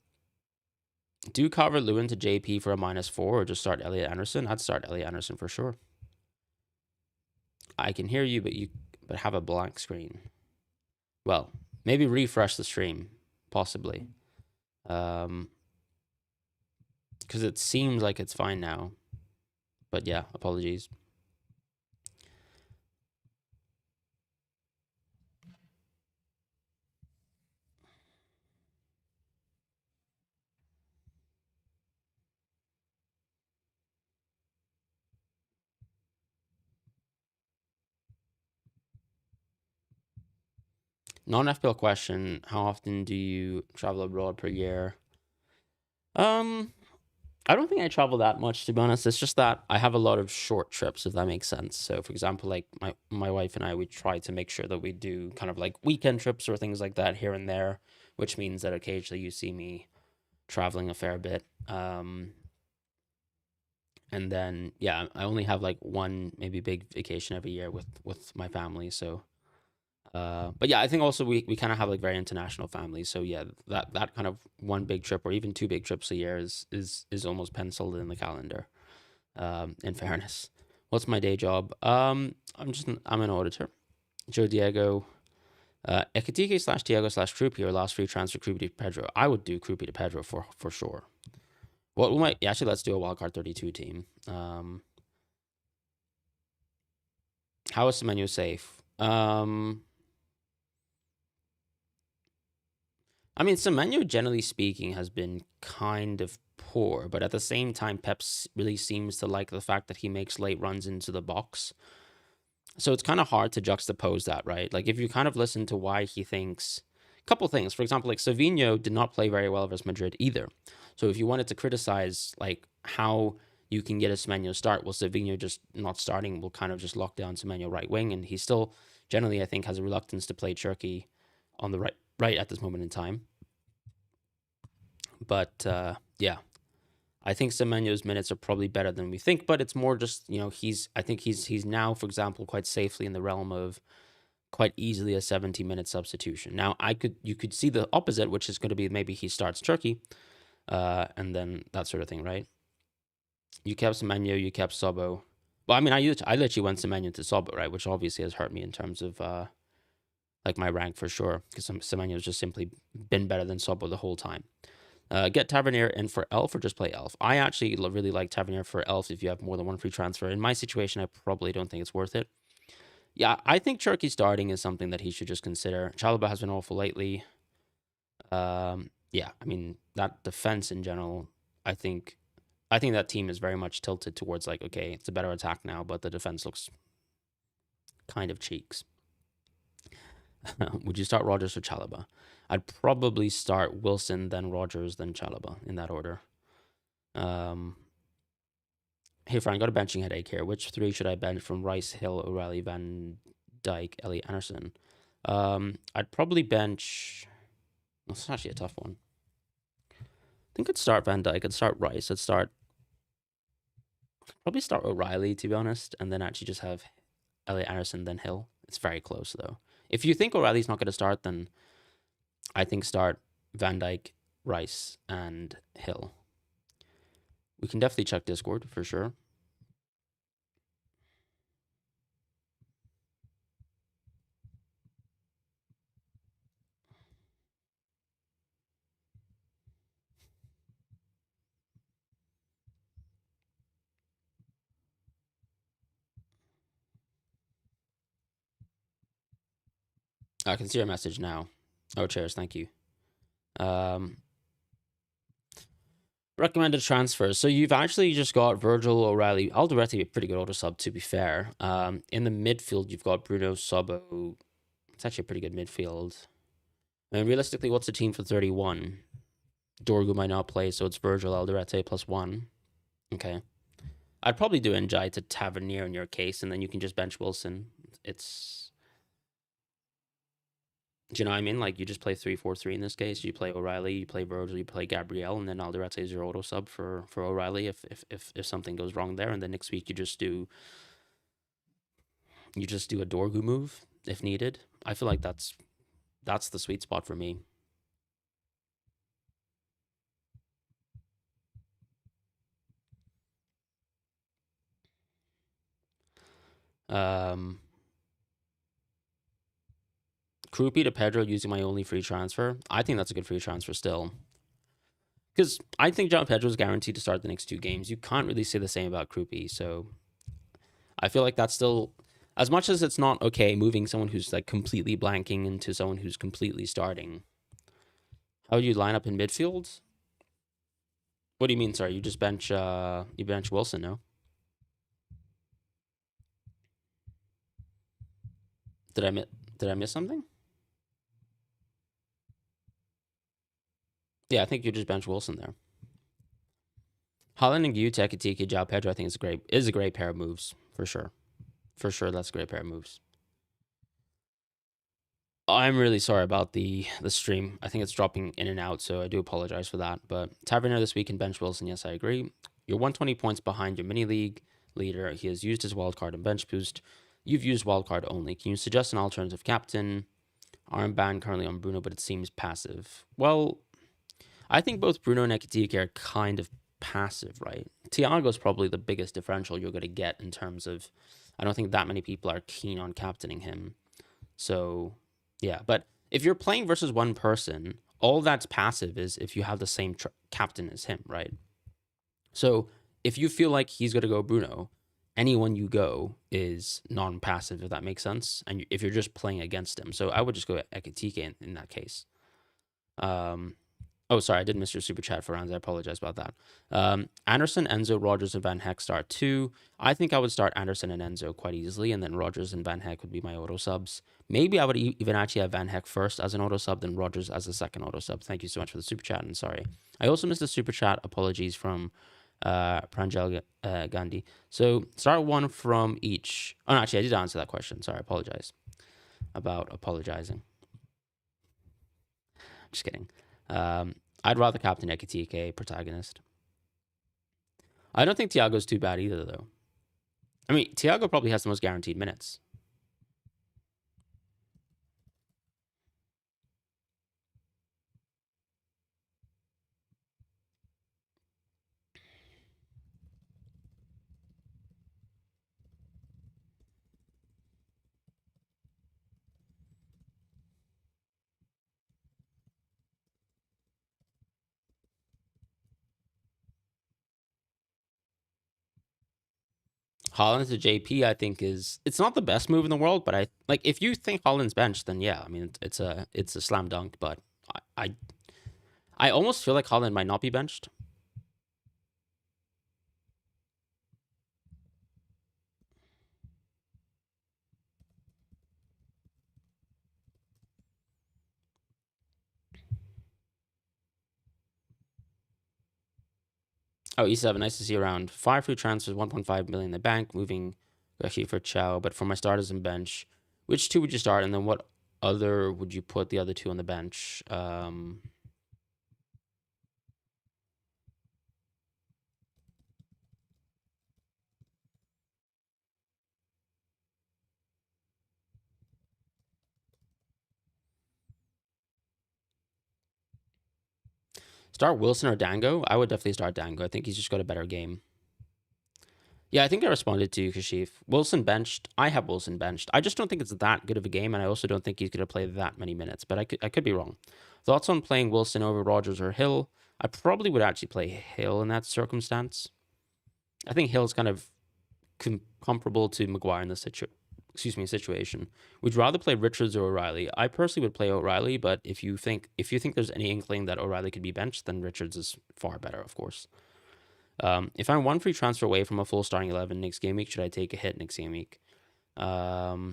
Calvert-Lewin to JP for a -4 or just start Elliot Anderson? I'd start Elliot Anderson for sure. I can hear you, but have a blank screen. Well, maybe refresh the stream, possibly. Because it seems like it's fine now. But yeah, apologies. Non-FPL question: how often do you travel abroad per year? I don't think I travel that much, to be honest. It's just that I have a lot of short trips, if that makes sense. So, for example, like my wife and I, we try to make sure that we do kind of like weekend trips or things like that here and there, which means that occasionally you see me traveling a fair bit. And then yeah, I only have like one maybe big vacation every year with my family. So, but yeah, I think also we kind of have like very international families. So yeah, that kind of one big trip or even two big trips a year is almost penciled in the calendar. In fairness, what's my day job? I'm an auditor. Joe Diego, Ekitike / Diego / Krupi or last free transfer Krupi to Pedro. I would do Krupi to Pedro for sure. What we might actually let's do a wildcard 32 team. How is Semenyo safe? I mean, Semenyo, generally speaking, has been kind of poor, but at the same time, Pep really seems to like the fact that he makes late runs into the box. So it's kind of hard to juxtapose that, right? Like, if you kind of listen to why he thinks a couple things, for example, like Savinho did not play very well versus Madrid either. So if you wanted to criticize like how you can get a Semenyo start, well, Savinho just not starting will kind of just lock down Semenyo right wing, and he still generally, I think, has a reluctance to play Cherki on the right at this moment in time. But yeah, I think Semenyo's minutes are probably better than we think, but it's more just, you know, I think he's now, for example, quite safely in the realm of quite easily a 70-minute substitution. Now, you could see the opposite, which is going to be maybe he starts Turkey, and then that sort of thing, right? You kept Semenyo, you kept Sobo. Well, I mean, I literally went Semenyo to Sobo, right, which obviously has hurt me in terms of like my rank for sure, because Semenyo's just simply been better than Sobo the whole time. Get Tavernier in for Elf or just play Elf. I actually really like Tavernier for Elf if you have more than one free transfer. In my situation, I probably don't think it's worth it. Yeah, I think Cherky starting is something that he should just consider. Chalobah has been awful lately. Yeah, I mean, that defense in general, I think that team is very much tilted towards like, okay, it's a better attack now, but the defense looks kind of cheeks. Would you start Rogers or Chalobah? I'd probably start Wilson, then Rogers, then Chalobah in that order. Hey, Fran, got a benching headache here. Which three should I bench from Rice, Hill, O'Reilly, Van Dyke, Elliot, Anderson? I'd probably bench. That's actually a tough one. I think I'd start Van Dyke. I'd start Rice. Probably start O'Reilly, to be honest, and then actually just have Elliot, Anderson, then Hill. It's very close, though. If you think O'Reilly's not going to start, then I think start Van Dyke, Rice, and Hill. We can definitely check Discord for sure. I can see your message now. Oh, cheers. Thank you. Recommended transfers. So you've actually just got Virgil, O'Reilly, Alderete, a pretty good auto sub, to be fair. In the midfield, you've got Bruno, Sobo. It's actually a pretty good midfield. I mean, realistically, what's the team for 31? Dorgu might not play, so it's Virgil, Alderete +1. Okay. I'd probably do Njai to Tavernier in your case, and then you can just bench Wilson. Do you know what I mean? Like, you just play 3-4-3 in this case. You play O'Reilly, you play Virgil, you play Gabriel, and then Alderete is your auto sub for O'Reilly if something goes wrong there. And then next week you just do a Dorgu move if needed. I feel like that's the sweet spot for me. Krupi to Pedro using my only free transfer. I think that's a good free transfer still. Because I think John Pedro is guaranteed to start the next 2 games. You can't really say the same about Krupi. So I feel like that's still, as much as it's not okay moving someone who's like completely blanking into someone who's completely starting. How would you line up in midfield? What do you mean? Sorry, you just bench Wilson, no? Did I miss something? Yeah, I think you just bench Wilson there. Holland and Gu, Ekitike, Jao Pedro, I think is a great pair of moves for sure. For sure, that's a great pair of moves. I'm really sorry about the stream. I think it's dropping in and out, so I do apologize for that. But Tavernier this week and bench Wilson, yes, I agree. You're 120 points behind your mini league leader. He has used his wildcard and bench boost. You've used wildcard only. Can you suggest an alternative captain? Armband currently on Bruno, but it seems passive. Well, I think both Bruno and Ekitike are kind of passive, right? Thiago's probably the biggest differential you're going to get in terms of, I don't think that many people are keen on captaining him. So, yeah. But if you're playing versus one person, all that's passive is if you have the same captain as him, right? So if you feel like he's going to go Bruno, anyone you go is non-passive, if that makes sense. And if you're just playing against him. So I would just go Ekitike in that case. Oh, sorry, I did miss your super chat for rounds. I apologize about that. Anderson, Enzo, Rogers, and Van Heck start 2. I think I would start Anderson and Enzo quite easily, and then Rogers and Van Heck would be my auto subs. Maybe I would even actually have Van Heck first as an auto sub, then Rogers as a second auto sub. Thank you so much for the super chat, and sorry. I also missed the super chat. Apologies from Pranjal Gandhi. So start 1 from each. Oh, no, actually, I did answer that question. Sorry, I apologize about apologizing. Just kidding. I'd rather captain Ekitike, protagonist. I don't think Thiago's too bad either, though. I mean, Thiago probably has the most guaranteed minutes. Holland to JP, I think it's not the best move in the world, but I like if you think Holland's benched, then yeah, I mean it's a slam dunk. But I I, I almost feel like Holland might not be benched. Oh, E7, nice to see you around. 5 free transfers, 1.5 million in the bank, moving actually for Chow. But for my starters and bench, which two would you start, and then what other would you put the other two on the bench? Start Wilson or Dango? I would definitely start Dango. I think he's just got a better game. Yeah, I think I responded to you, Kashif. Wilson benched. I have Wilson benched. I just don't think it's that good of a game, and I also don't think he's going to play that many minutes, but I could be wrong. Thoughts on playing Wilson over Rogers or Hill? I probably would actually play Hill in that circumstance. I think Hill's kind of comparable to Maguire in this situation. Would you rather play Richards or O'Reilly? I personally would play O'Reilly, but if you think there's any inkling that O'Reilly could be benched, then Richards is far better, of course. If I'm one free transfer away from a full starting 11 next game week, should I take a hit next game week? You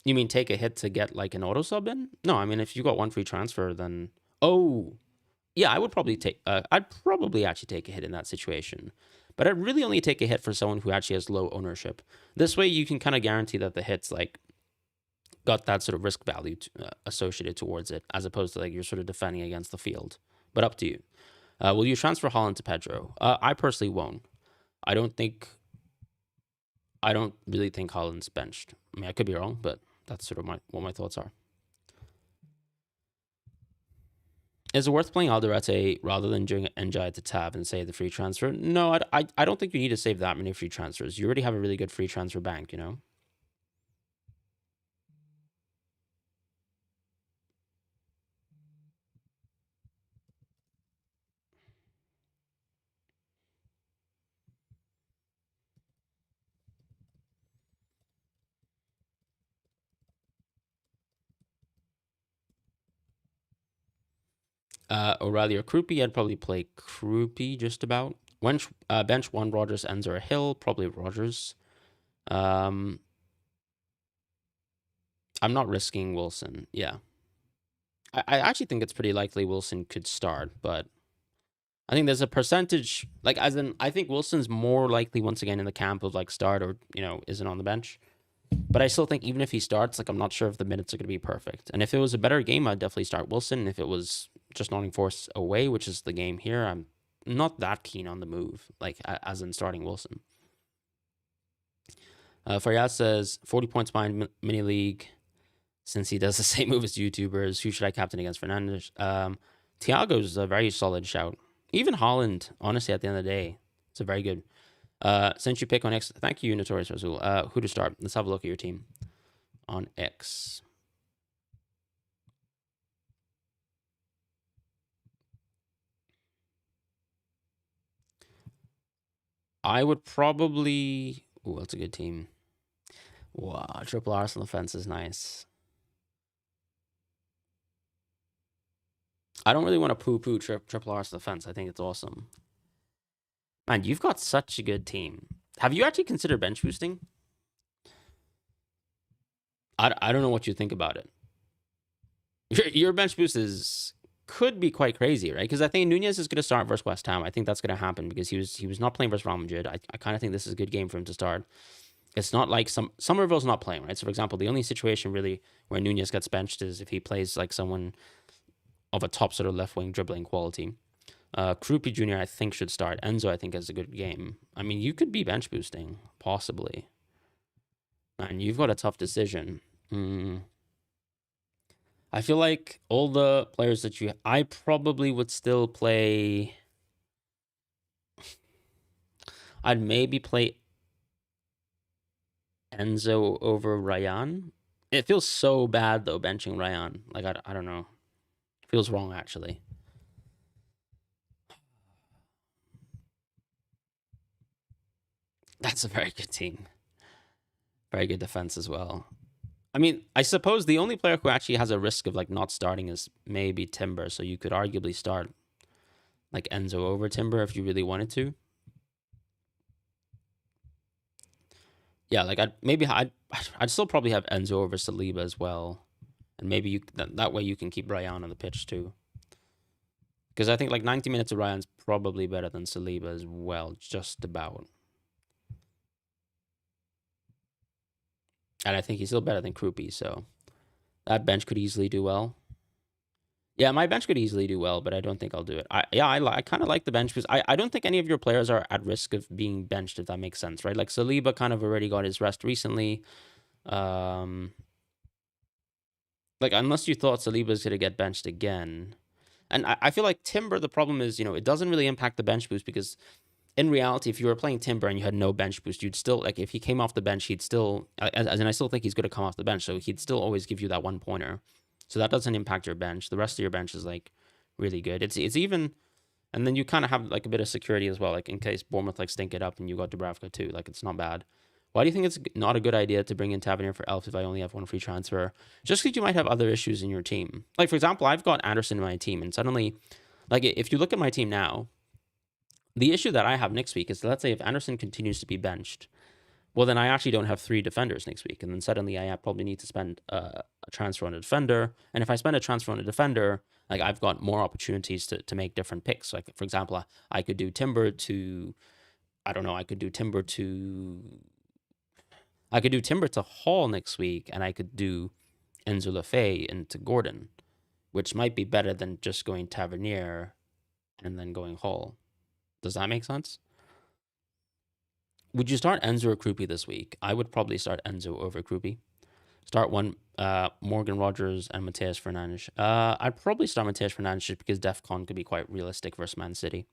mean take a hit to get like an auto sub in? No, I mean if you got one free transfer, then yeah, I would probably take. I'd probably actually take a hit in that situation, but I'd really only take a hit for someone who actually has low ownership. This way, you can kind of guarantee that the hit's like got that sort of risk value associated towards it, as opposed to like you're sort of defending against the field. But up to you. Will you transfer Holland to Pedro? I personally won't. I don't really think Holland's benched. I mean, I could be wrong, but that's sort of what my thoughts are. Is it worth playing Alderete rather than doing NJ at the tab and say the free transfer? No, I don't think you need to save that many free transfers. You already have a really good free transfer bank, you know? O'Reilly or Krupi, I'd probably play Krupi just about. Bench one Rogers, Enzo or Hill, probably Rogers. I'm not risking Wilson. Yeah. I actually think it's pretty likely Wilson could start, but I think there's a percentage, like, as in, I think Wilson's more likely once again in the camp of like start or, isn't on the bench. But I still think even if he starts, like, I'm not sure if the minutes are going to be perfect. And if it was a better game, I'd definitely start Wilson. And if it was just Nottingham Forest away, which is the game here, I'm not that keen on the move, like, as in starting Wilson. Faryaz says 40 points behind mini league. Since he does the same move as YouTubers, who should I captain against Fernandes? Thiago's a very solid shout. Even Holland, honestly, at the end of the day, it's a very good. Since you pick on X, thank you, Notorious Razul. Who to start? Let's have a look at your team on X. I would probably. Oh, that's a good team. Wow, triple Arsenal defense is nice. I don't really want to poo-poo triple Arsenal defense. I think it's awesome. Man, you've got such a good team. Have you actually considered bench boosting? I don't know what you think about it. Your bench boost could be quite crazy, right? Because I think Nunez is going to start versus West Ham. I think that's going to happen because he was not playing versus Real Madrid. I kind of think this is a good game for him to start. It's not like Somerville's not playing, right? So, for example, the only situation really where Nunez gets benched is if he plays like someone of a top sort of left wing dribbling quality. Krupi Jr. I think should start. Enzo I think has a good game. I mean, you could be bench boosting possibly, and you've got a tough decision. I feel like all the players that I probably would still play. I'd maybe play Enzo over Ryan. It feels so bad though benching Ryan. Like I don't know. It feels wrong actually. That's a very good team. Very good defense as well. I mean, I suppose the only player who actually has a risk of like not starting is maybe Timber. So you could arguably start like Enzo over Timber if you really wanted to. Yeah, like I'd still probably have Enzo over Saliba as well, and maybe that way you can keep Ryan on the pitch too. Because I think like 90 minutes of Ryan's probably better than Saliba as well, just about. And I think he's still better than Krupi, so that bench could easily do well. Yeah, my bench could easily do well, but I don't think I'll do it. I kind of like the bench because I don't think any of your players are at risk of being benched, if that makes sense, right? Like Saliba kind of already got his rest recently. Um, like unless you thought Saliba's gonna get benched again, and I feel like Timber. The problem is, it doesn't really impact the bench boost because in reality, if you were playing Timber and you had no bench boost, you'd still like if he came off the bench, he'd still as in I still think he's going to come off the bench, so he'd still always give you that 1 pointer. So that doesn't impact your bench. The rest of your bench is like really good. It's even, and then you kind of have like a bit of security as well, like in case Bournemouth like stink it up and you got Dubravka too. Like it's not bad. Why do you think it's not a good idea to bring in Tavernier for Elf if I only have one free transfer? Just because you might have other issues in your team. Like for example, I've got Anderson in my team, and suddenly, like if you look at my team now, the issue that I have next week is, let's say if Anderson continues to be benched, well, then I actually don't have 3 defenders next week. And then suddenly I probably need to spend a transfer on a defender. And if I spend a transfer on a defender, like I've got more opportunities to make different picks. Like, for example, I could do Timber to, I don't know, I could do Timber to Hall next week. And I could do Enzo Lefebvre into Gordon, which might be better than just going Tavernier and then going Hall. Does that make sense? Would you start Enzo or Krupi this week? I would probably start Enzo over Krupi. Start one Morgan Rogers and Mateus Fernandes. I'd probably start Mateus Fernandes just because DEFCON could be quite realistic versus Man City.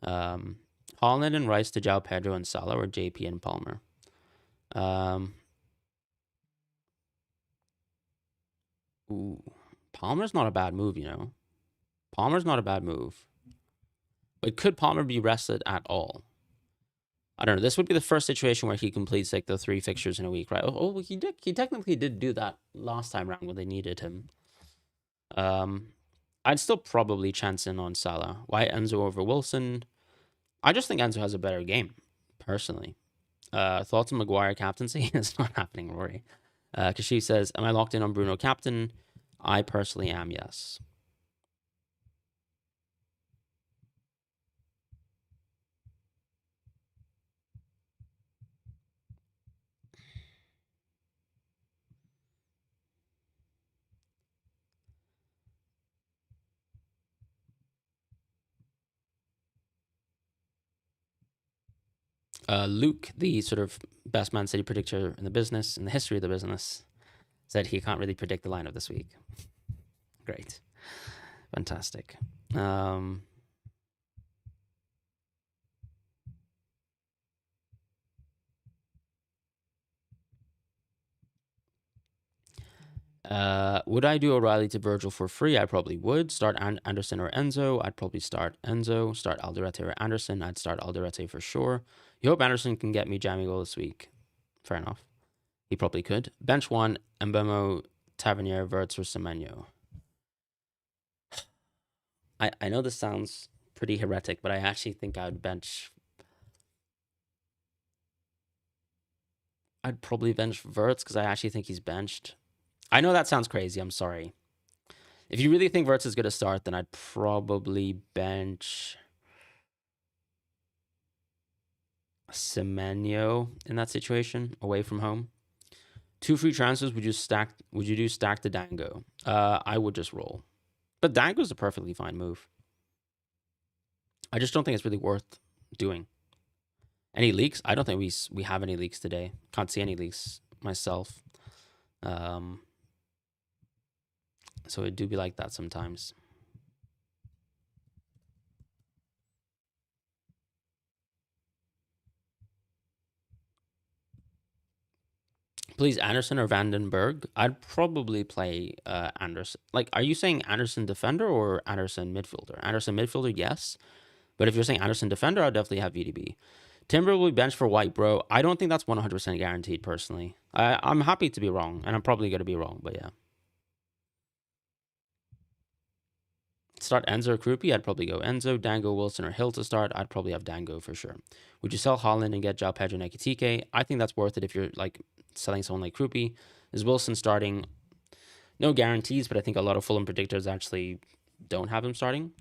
Holland and Rice to João Pedro and Salah, or JP and Palmer. Palmer's not a bad move, Palmer's not a bad move. But could Palmer be rested at all? I don't know. This would be the first situation where he completes like the 3 fixtures in a week, right? Oh, he did. He technically did do that last time around when they needed him. I'd still probably chance in on Salah. Why Enzo over Wilson? I just think Enzo has a better game, personally. Thoughts on Maguire captaincy? It's not happening, Rory. Because she says, "Am I locked in on Bruno captain?" I personally am. Yes. Luke, the sort of best Man City predictor in the business, in the history of the business, said he can't really predict the lineup this week. Great. Fantastic. Would I do O'Reilly to Virgil for free? I probably would. Start Anderson or Enzo. I'd probably start Enzo. Start Alderete or Anderson. I'd start Alderete for sure. You hope Anderson can get me jammy goal this week. Fair enough. He probably could. Bench 1, Mbemo, Tavernier, Verts, or Semenyo. I know this sounds pretty heretic, but I actually think I'd probably bench Verts because I actually think he's benched. I know that sounds crazy. I'm sorry. If you really think Verts is going to start, then I'd probably bench Semenyo in that situation, away from home. 2 free transfers. Would you do stack to Dango? I would just roll. But Dango's a perfectly fine move. I just don't think it's really worth doing. Any leaks? I don't think we have any leaks today. Can't see any leaks myself. So it do be like that sometimes. Please, Anderson or Vandenberg? I'd probably play Anderson. Like, are you saying Anderson defender or Anderson midfielder? Anderson midfielder, yes. But if you're saying Anderson defender, I'll definitely have VDB. Timber will be benched for White, bro. I don't think that's 100% guaranteed, personally. I'm happy to be wrong, and I'm probably going to be wrong, but yeah. Start Enzo or Krupi? I'd probably go Enzo, Dango, Wilson, or Hill to start. I'd probably have Dango for sure. Would you sell Holland and get João Pedro and Ekitike? I think that's worth it if you're like selling someone like Krupi. Is Wilson starting? No guarantees, but I think a lot of Fulham predictors actually don't have him starting.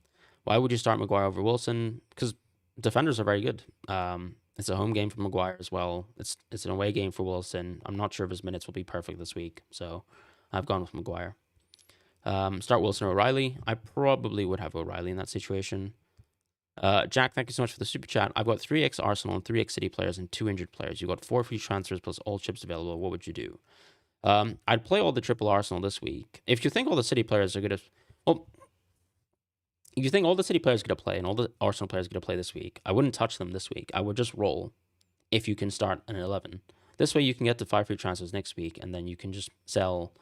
Why would you start Maguire over Wilson? Because defenders are very good. It's a home game for Maguire as well. It's an away game for Wilson. I'm not sure if his minutes will be perfect this week, so I've gone with Maguire. Start Wilson or O'Reilly. I probably would have O'Reilly in that situation. Jack, thank you so much for the super chat. I've got 3x Arsenal and 3x City players and 2 injured players. You've got 4 free transfers plus all chips available. What would you do? I'd play all the triple Arsenal this week. If you think all the City players are going to... Well, if you think all the City players are going to play and all the Arsenal players are going to play this week, I wouldn't touch them this week. I would just roll if you can start an 11. This way you can get to 5 free transfers next week, and then you can just sell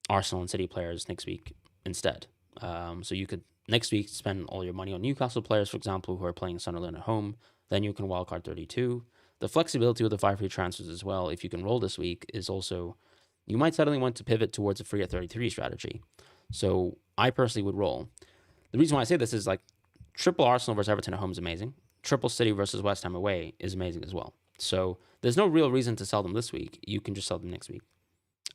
Arsenal and City players next week instead. So you could next week spend all your money on Newcastle players, for example, who are playing Sunderland at home. Then you can wildcard 32. The flexibility with the 5 free transfers as well, if you can roll this week, is also, you might suddenly want to pivot towards a free at 33 strategy. So I personally would roll. The reason why I say this is like triple Arsenal versus Everton at home is amazing. Triple City versus West Ham away is amazing as well. So there's no real reason to sell them this week. You can just sell them next week.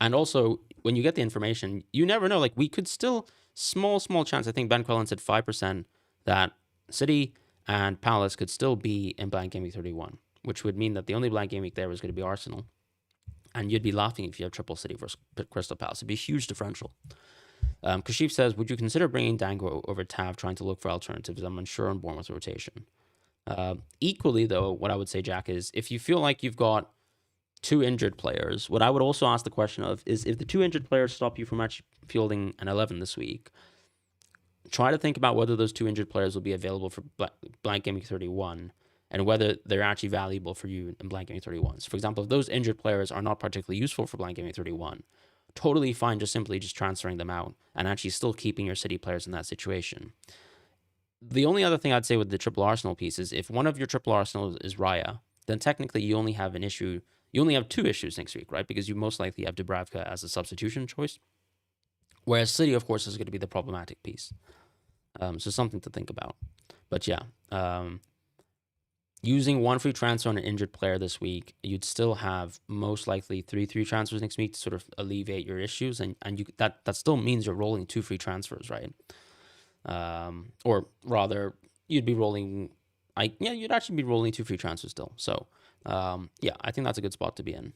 And also, when you get the information, you never know. Like, we could still, small chance, I think Ben Quillen said 5%, that City and Palace could still be in blank game week 31, which would mean that the only blank game week there was going to be Arsenal. And you'd be laughing if you have triple City versus Crystal Palace. It'd be a huge differential. Kashif says, would you consider bringing Dango over Tav, trying to look for alternatives? I'm unsure on Bournemouth's rotation. Equally, though, what I would say, Jack, is if you feel like you've got 2 injured players, what I would also ask the question of is, if the 2 injured players stop you from actually fielding an 11 this week, try to think about whether those 2 injured players will be available for blank game week 31 and whether they're actually valuable for you in blank game week 31. So, for example, if those injured players are not particularly useful for blank game week 31, totally fine just simply just transferring them out and actually still keeping your City players in that situation. The only other thing I'd say with the triple Arsenal piece is if one of your triple Arsenal is Raya, then technically you only have an issue. You only have 2 issues next week, right? Because you most likely have Dubravka as a substitution choice. Whereas City, of course, is going to be the problematic piece. So something to think about. But yeah, using 1 free transfer on an injured player this week, you'd still have most likely 3 transfers next week to sort of alleviate your issues. And that still means you're rolling 2 free transfers, right? Or rather, you'd be rolling... you'd actually be rolling 2 free transfers still. So... yeah, I think that's a good spot to be in.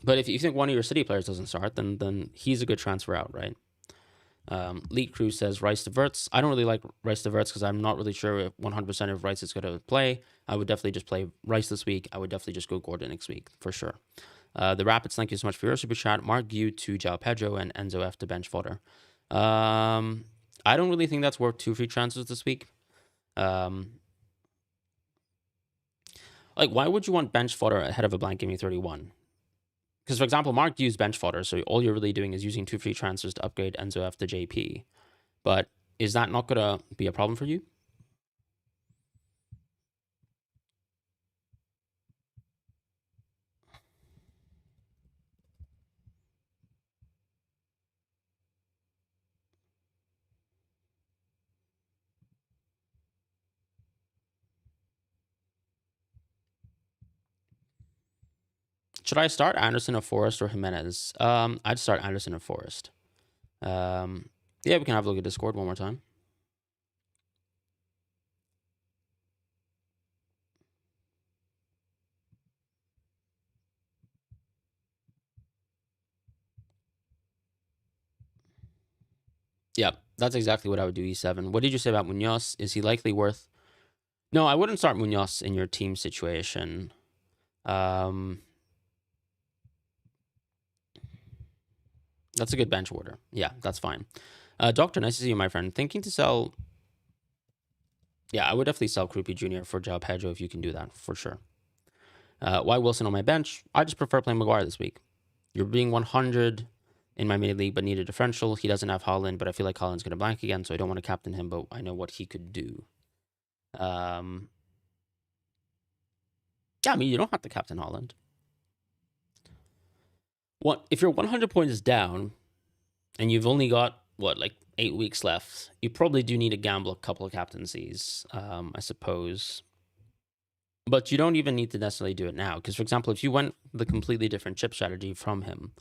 But if you think one of your City players doesn't start, then he's a good transfer out, right? Lead Crew says Rice to Verts. I don't really like Rice to Verts because I'm not really sure if 100% of Rice is going to play. I would definitely just play Rice this week. I would definitely just go Gordon next week for sure. The Rapids, thank you so much for your super chat. Mark Gu to João Pedro and Enzo F to bench fodder. I don't really think that's worth 2 free transfers this week. Like, why would you want bench fodder ahead of a blank game week 31? Because, for example, Mark used bench fodder, so all you're really doing is using 2 free transfers to upgrade Enzo F to JP. But is that not going to be a problem for you? Should I start Anderson or Forrest or Jimenez? I'd start Anderson or Forrest. Yeah, we can have a look at Discord one more time. Yeah, that's exactly what I would do, E7. What did you say about Munoz? Is he likely worth... No, I wouldn't start Munoz in your team situation. That's a good bench order. Yeah, that's fine. Doctor, nice to see you, my friend. Thinking to sell... Yeah, I would definitely sell Krupi Jr. for João Pedro if you can do that, for sure. Why Wilson on my bench? I just prefer playing Maguire this week. You're being 100 in my mini league, but need a differential. He doesn't have Haaland, but I feel like Haaland's going to blank again, so I don't want to captain him, but I know what he could do. Yeah, I mean, you don't have to captain Haaland. If you're 100 points down and you've only got, like 8 weeks left, you probably do need to gamble a couple of captaincies, I suppose. But you don't even need to necessarily do it now. Because, for example, if you went the completely different chip strategy from him,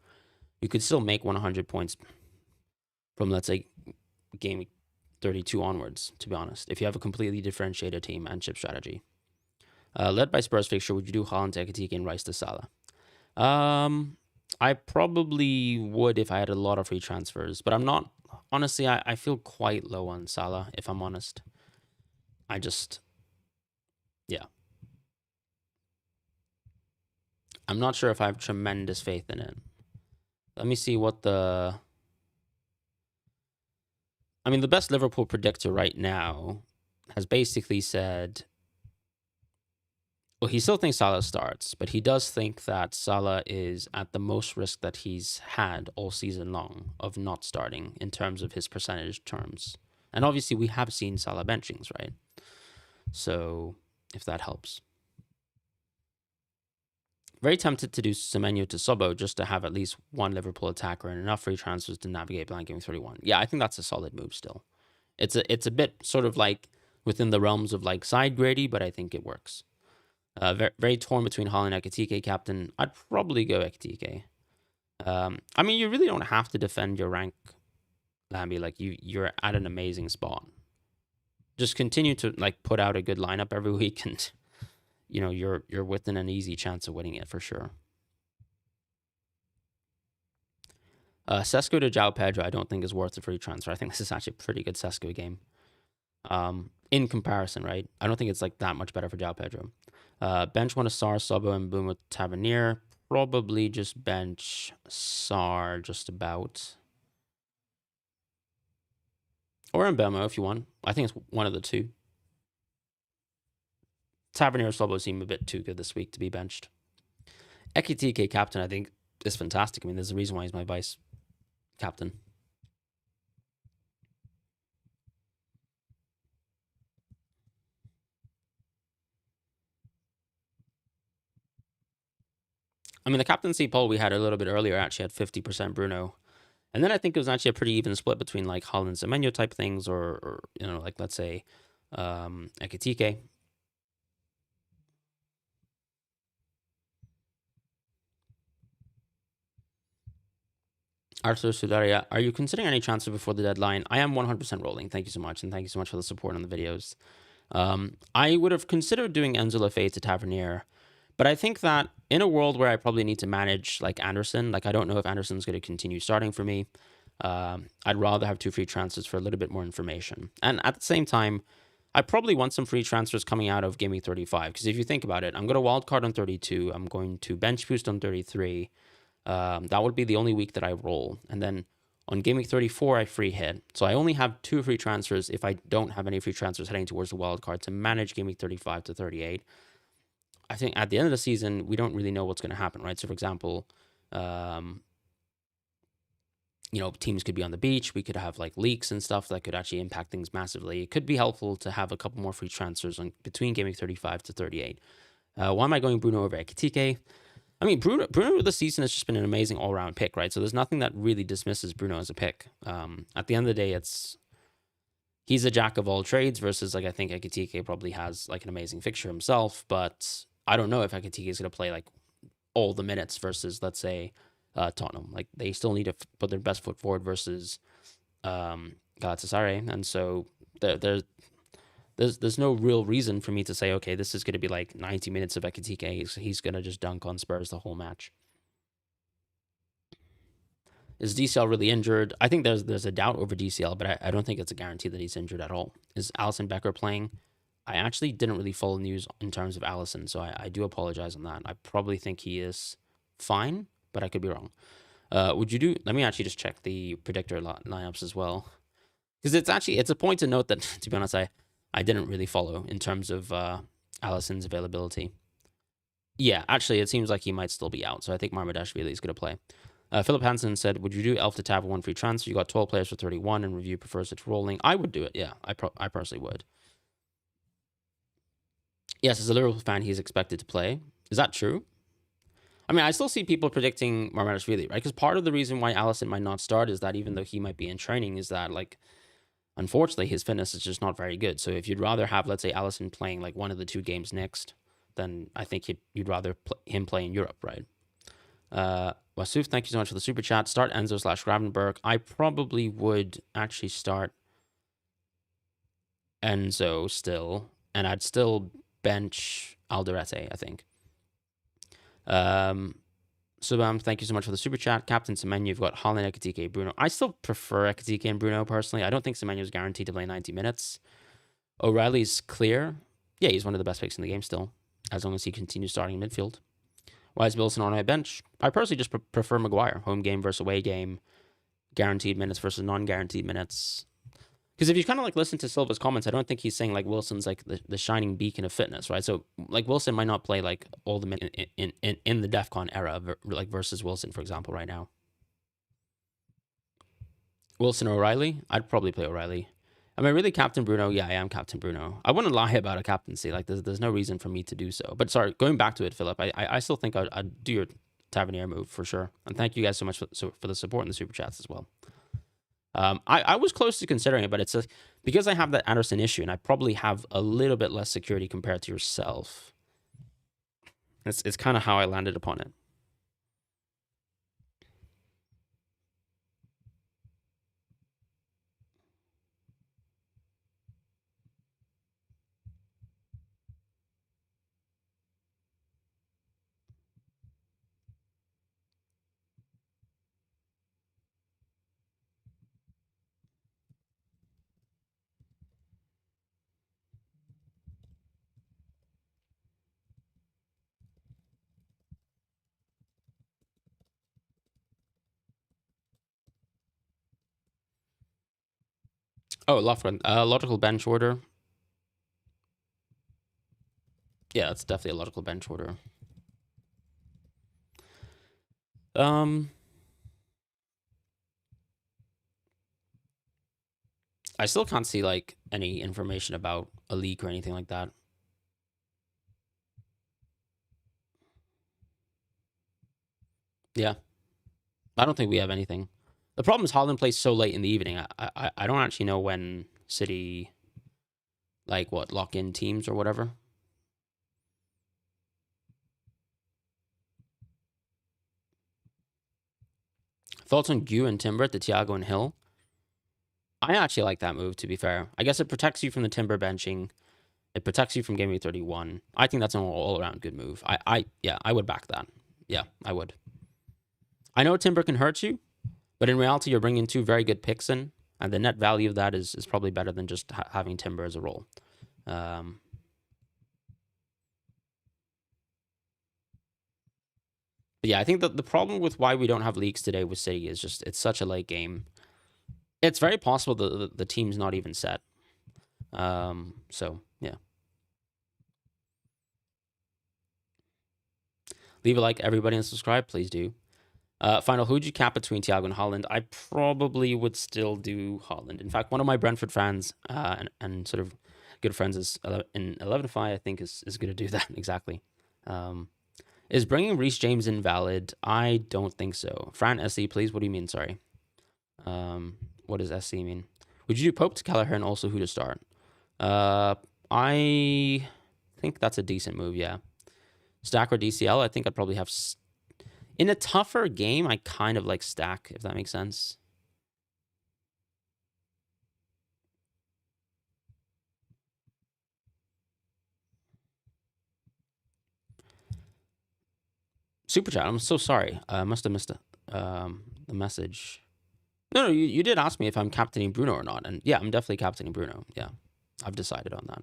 you could still make 100 points from, let's say, game 32 onwards, to be honest, if you have a completely differentiated team and chip strategy. Led by Spurs fixture, would you do Haaland to Ekitike and Rice to Salah? I probably would if I had a lot of free transfers, but I'm not. Honestly, I feel quite low on Salah, if I'm honest. Yeah. I'm not sure if I have tremendous faith in it. Let me see what the best Liverpool predictor right now has basically said, well, he still thinks Salah starts, but he does think that Salah is at the most risk that he's had all season long of not starting in terms of his percentage terms. And obviously, we have seen Salah benchings, right? So, if that helps. Very tempted to do Semenyo to Sobo just to have at least one Liverpool attacker and enough free transfers to navigate blank game 31. Yeah, I think that's a solid move still. It's a bit sort of like within the realms of like side grady, but I think it works. Very, very torn between Haaland and Ekitike captain. I'd probably go Ekitike. I mean, you really don't have to defend your rank, Lamby. Like you're at an amazing spot. Just continue to like put out a good lineup every week, and you're within an easy chance of winning it for sure. Sesko to João Pedro, I don't think is worth the free transfer. I think this is actually a pretty good Sesko game. In comparison, right? I don't think it's like that much better for João Pedro. Bench one of Sar, Sobo, and Boom with Tavernier. Probably just bench Sar just about. Or Mbemo if you want. I think it's one of the two. Tavernier or Sobo seem a bit too good this week to be benched. Ekitike captain, I think, is fantastic. I mean, there's a reason why he's my vice captain. I mean, the captaincy poll we had a little bit earlier actually had 50% Bruno. And then I think it was actually a pretty even split between like Haaland and Semenyo type things or like let's say Ekitike. Arthur Sudaria, are you considering any transfer before the deadline? I am 100% rolling. Thank you so much. And thank you so much for the support on the videos. I would have considered doing Enzo Lefebvre to Tavernier. But I think that in a world where I probably need to manage like Anderson, like I don't know if Anderson's going to continue starting for me. I'd rather have 2 free transfers for a little bit more information. And at the same time, I probably want some free transfers coming out of Game Week 35. Because if you think about it, I'm going to wildcard on 32. I'm going to bench boost on 33. That would be the only week that I roll. And then on Game Week 34, I free hit. So I only have 2 free transfers if I don't have any free transfers heading towards the wildcard to manage Game Week 35 to 38. I think at the end of the season, we don't really know what's going to happen, right? So, for example, teams could be on the beach. We could have like leaks and stuff that could actually impact things massively. It could be helpful to have a couple more free transfers between Game Week 35 to 38. Why am I going Bruno over Ekitike? I mean, Bruno this season has just been an amazing all-around pick, right? So there's nothing that really dismisses Bruno as a pick. At the end of the day, he's a jack of all trades versus like I think Ekitike probably has like an amazing fixture himself, but I don't know if Ekitike is going to play like all the minutes versus, let's say, Tottenham. Like they still need to put their best foot forward versus Galatasaray, and so there's no real reason for me to say, okay, this is going to be like 90 minutes of Ekitike. He's going to just dunk on Spurs the whole match. Is DCL really injured? I think there's a doubt over DCL, but I don't think it's a guarantee that he's injured at all. Is Alisson Becker playing? I actually didn't really follow news in terms of Alisson, so I do apologize on that. I probably think he is fine, but I could be wrong. Would you do? Let me actually just check the predictor lineups as well, because it's a point to note that, to be honest, I didn't really follow in terms of Alisson's availability. Yeah, actually, it seems like he might still be out, so I think Marmadashvili is going to play. Philip Hansen said, "Would you do Elf to Tab one free transfer? You got 12 players for 31, and review prefers it rolling." I would do it. Yeah, I personally would. Yes, as a Liverpool fan, he's expected to play. Is that true? I mean, I still see people predicting Marmaris, right? Because part of the reason why Allison might not start is that even though he might be in training, is that like unfortunately his fitness is just not very good. So if you'd rather have, let's say, Allison playing like one of the two games next, then I think you'd rather him play in Europe, right? Wasuf, thank you so much for the super chat. Start Enzo/Gravenberg. I probably would actually start Enzo still, and I'd still bench Alderete, I think. Subam, thank you so much for the super chat. Captain Semenyo, you've got Holland, Ekitike, Bruno. I still prefer Ekitike and Bruno personally. I don't think Semenyo is guaranteed to play 90 minutes. O'Reilly's clear. Yeah, he's one of the best picks in the game still, as long as he continues starting in midfield. Why is Wilson on my bench? I personally just prefer Maguire. Home game versus away game, guaranteed minutes versus non-guaranteed minutes. Because if you kind of like listen to Silva's comments, I don't think he's saying like Wilson's like the shining beacon of fitness, right? So like Wilson might not play like all the minutes in the DEFCON era, like versus Wilson, for example, right now. Wilson or O'Reilly? I'd probably play O'Reilly. Am I really Captain Bruno? Yeah, I am Captain Bruno. I wouldn't lie about a captaincy. Like there's no reason for me to do so. But sorry, going back to it, Philip, I still think I'd do your Tavernier move for sure. And thank you guys so much for the support in the super chats as well. I was close to considering it, but it's because I have that Anderson issue, and I probably have a little bit less security compared to yourself. It's kind of how I landed upon it. Oh, Lofgren. Logical bench order. Yeah, it's definitely a logical bench order. I still can't see like any information about a leak or anything like that. Yeah, I don't think we have anything. The problem is Holland plays so late in the evening. I don't actually know when City like lock in teams or whatever. Thoughts on Gu and Timber to Thiago and Hill? I actually like that move, to be fair. I guess it protects you from the Timber benching. It protects you from giving 31. I think that's an all around good move. I would back that. Yeah, I would. I know Timber can hurt you, but in reality, you're bringing two very good picks in, and the net value of that is probably better than just having Timber as a role. But yeah, I think that the problem with why we don't have leaks today with City is just it's such a late game. It's very possible that the team's not even set. So yeah. Leave a like, everybody, and subscribe. Please do. Final, who'd you cap between Thiago and Holland? I probably would still do Holland. In fact, one of my Brentford fans and sort of good friends is in 11-5, I think, is going to do that exactly. Is bringing Reece James invalid? I don't think so. Fran, SC, please. What do you mean? Sorry. What does SC mean? Would you do Pope to Kelleher and also who to start? I think that's a decent move, yeah. Stack or DCL? I think I'd probably have... In a tougher game, I kind of like Stack, if that makes sense. Super chat. I'm so sorry. I must have missed the message. No, you did ask me if I'm captaining Bruno or not, and yeah, I'm definitely captaining Bruno. Yeah, I've decided on that.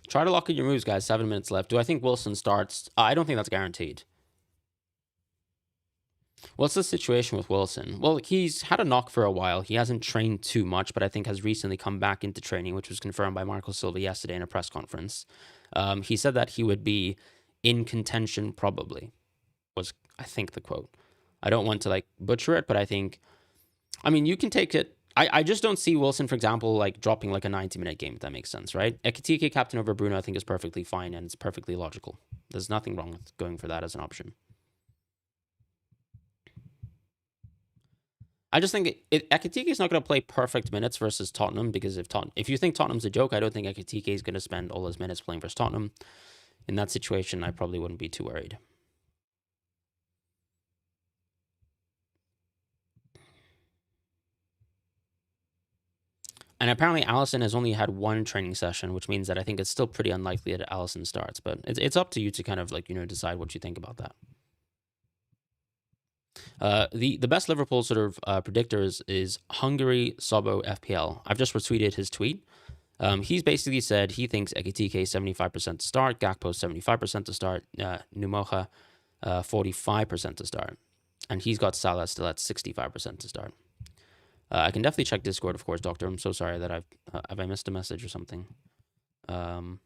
Try to lock in your moves, guys. 7 minutes left. Do I think Wilson starts? I don't think that's guaranteed. What's the situation with Wilson? Well, he's had a knock for a while. He hasn't trained too much, but I think has recently come back into training, which was confirmed by Marco Silva yesterday in a press conference. He said that he would be in contention probably, was, I think, the quote. I don't want to like butcher it, but I mean, you can take it. I just don't see Wilson, for example, like dropping like a 90-minute game, if that makes sense, right? Ekitike captain over Bruno, I think, is perfectly fine and it's perfectly logical. There's nothing wrong with going for that as an option. I just think Ekitike is not going to play perfect minutes versus Tottenham, because if you think Tottenham's a joke, I don't think Ekitike is going to spend all his minutes playing versus Tottenham. In that situation, I probably wouldn't be too worried. And apparently Allison has only had one training session, which means that I think it's still pretty unlikely that Allison starts. But it's up to you to kind of like, decide what you think about that. The best Liverpool sort of predictors is Hungary Sobo FPL. I've just retweeted his tweet. He's basically said he thinks Ekitike 75% to start, Gakpo 75% to start, Numoha 45% to start. And he's got Salah still at 65% to start. I can definitely check Discord, of course, Doctor. I'm so sorry that have I missed a message or something. Oh,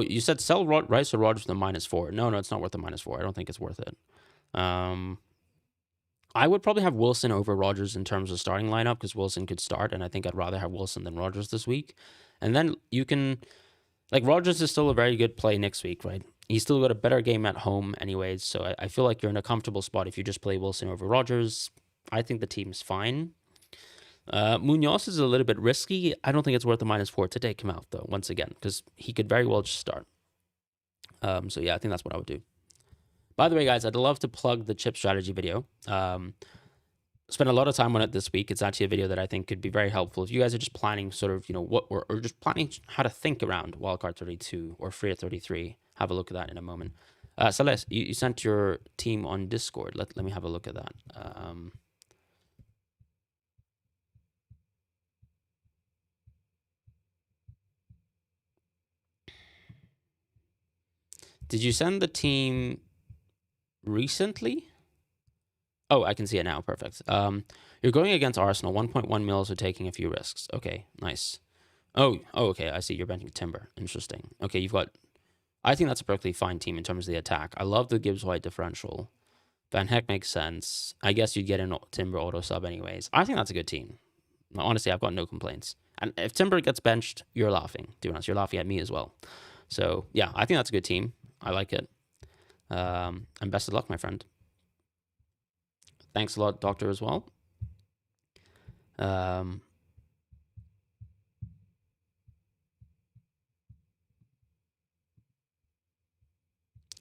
you said sell Rice or Rodgers with a -4. No, it's not worth the -4. I don't think it's worth it. I would probably have Wilson over Rodgers in terms of starting lineup, because Wilson could start, and I think I'd rather have Wilson than Rodgers this week. And then you can, like, Rodgers is still a very good play next week, right? He's still got a better game at home anyways, so I feel like you're in a comfortable spot if you just play Wilson over Rodgers. I think the team's fine. Munoz is a little bit risky. I don't think it's worth the -4 to take him out, though, once again, because he could very well just start. So yeah, I think that's what I would do. By the way, guys, I'd love to plug the chip strategy video. Spent a lot of time on it this week. It's actually a video that I think could be very helpful if you guys are just planning sort of, or just planning how to think around Wildcard 32 or Free at 33. Have a look at that in a moment. Celeste, you sent your team on Discord. Let me have a look at that. Did you send the team recently? Oh, I can see it now. Perfect. You're going against Arsenal. 1.1 mils are taking a few risks. Okay, nice. Oh, okay. I see. You're benching Timber. Interesting. Okay, you've got. I think that's a perfectly fine team in terms of the attack. I love the Gibbs White differential. Van Heck makes sense. I guess you'd get an Timber auto sub anyways. I think that's a good team. Honestly, I've got no complaints. And if Timber gets benched, you're laughing. To be honest, you're laughing at me as well. So yeah, I think that's a good team. I like it. And best of luck, my friend. Thanks a lot, Doctor, as well.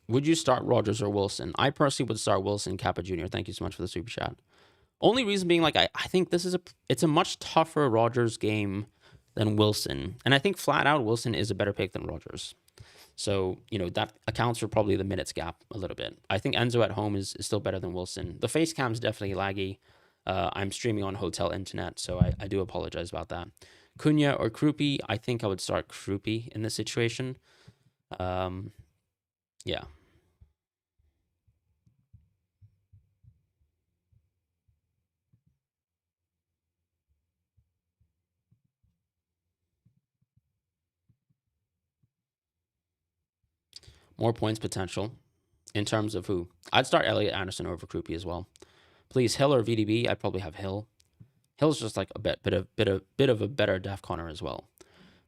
Would you start Rodgers or Wilson? I personally would start Wilson, Kappa Jr. Thank you so much for the super chat. Only reason being, like, I think it's a much tougher Rodgers game than Wilson. And I think flat out Wilson is a better pick than Rodgers. So, that accounts for probably the minutes gap a little bit. I think Enzo at home is still better than Wilson. The face cam's definitely laggy. I'm streaming on hotel internet, so I do apologize about that. Cunha or Krupi, I think I would start Krupi in this situation. Yeah. More points potential in terms of who? I'd start Elliot Anderson over Krupi as well. Please, Hill or VDB? I'd probably have Hill. Hill's just like a bit of a better Def Connor as well.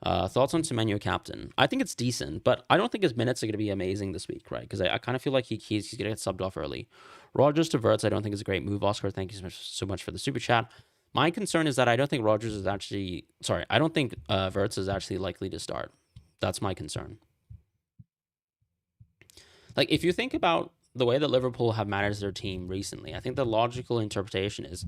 Thoughts on Semenyo captain? I think it's decent, but I don't think his minutes are going to be amazing this week, right? Because I kind of feel like he's going to get subbed off early. Rodgers to Verts, I don't think is a great move. Oscar, thank you so much for the super chat. My concern is that I don't think Verts is actually likely to start. That's my concern. Like, if you think about the way that Liverpool have managed their team recently, I think the logical interpretation is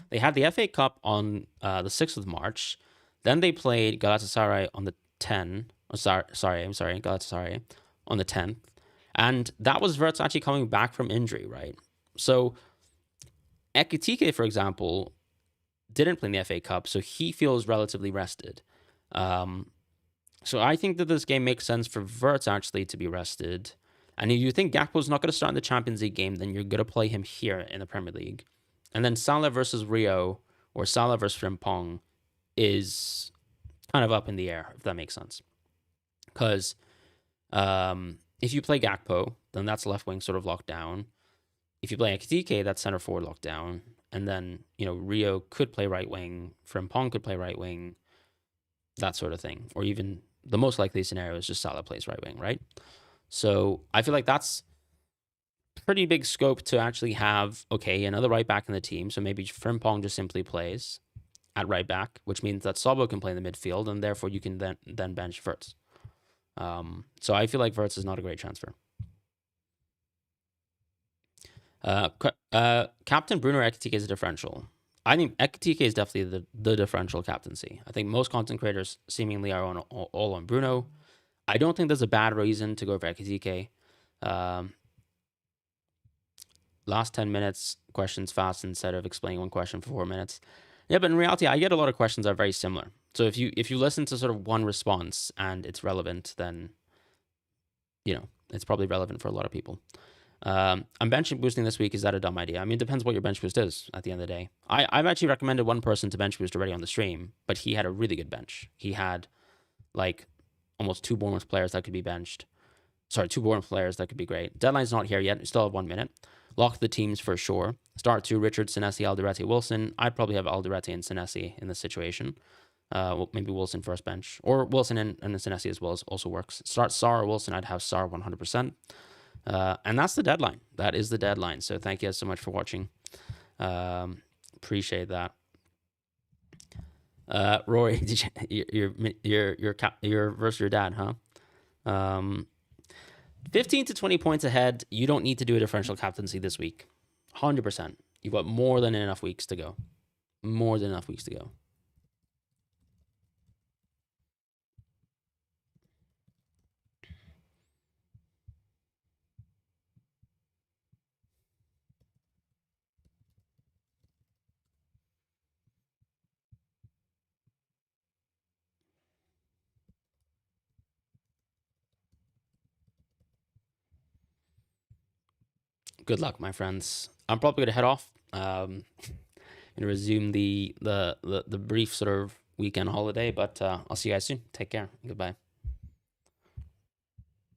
they had the FA Cup on the 6th of March. Then they played Galatasaray on the 10th. Galatasaray on the 10th. And that was Verts actually coming back from injury, right? So Ekitike, for example, didn't play in the FA Cup, so he feels relatively rested. So I think that this game makes sense for Wirtz actually to be rested. And if you think Gakpo's not going to start in the Champions League game, then you're going to play him here in the Premier League. And then Salah versus Rio or Salah versus Frimpong is kind of up in the air, if that makes sense. Because if you play Gakpo, then that's left wing sort of locked down. If you play Ekitike, that's center forward locked down. And then, Rio could play right wing, Frimpong could play right wing, that sort of thing. Or even the most likely scenario is just Salah plays right wing, right? So I feel like that's pretty big scope to actually have, another right back in the team. So maybe Frimpong just simply plays at right back, which means that Sabo can play in the midfield, and therefore you can then bench Wirtz. So I feel like Wirtz is not a great transfer. Captain Bruno Ekitike is a differential. I think Ekitike is definitely the differential captaincy. I think most content creators seemingly are all on Bruno. I don't think there's a bad reason to go for Ekitike. Last 10 minutes, questions fast instead of explaining one question for 4 minutes. Yeah, but in reality, I get a lot of questions that are very similar. So if you listen to sort of one response and it's relevant, then it's probably relevant for a lot of people. I'm bench boosting this week. Is that a dumb idea? I mean, it depends what your bench boost is at the end of the day. I've actually recommended one person to bench boost already on the stream, but he had a really good bench. He had like almost 2 Bournemouth players that could be benched. Sorry, 2 Bournemouth players that could be great. Deadline's not here yet. We still have 1 minute. Lock the teams for sure. Start 2, Richard, Senesi, Alderete, Wilson. I'd probably have Alderete and Senesi in this situation. Maybe Wilson first bench. Or Wilson and Senesi as well also works. Start Sar or Wilson. I'd have Sar 100%. And that's the deadline. That is the deadline. So thank you guys so much for watching. Appreciate that. Rory, you're versus your dad, huh? 15 to 20 points ahead. You don't need to do a differential captaincy this week. 100%. You've got more than enough weeks to go. More than enough weeks to go. Good luck, my friends. I'm probably gonna head off. And resume the brief sort of weekend holiday, but I'll see you guys soon. Take care. Goodbye.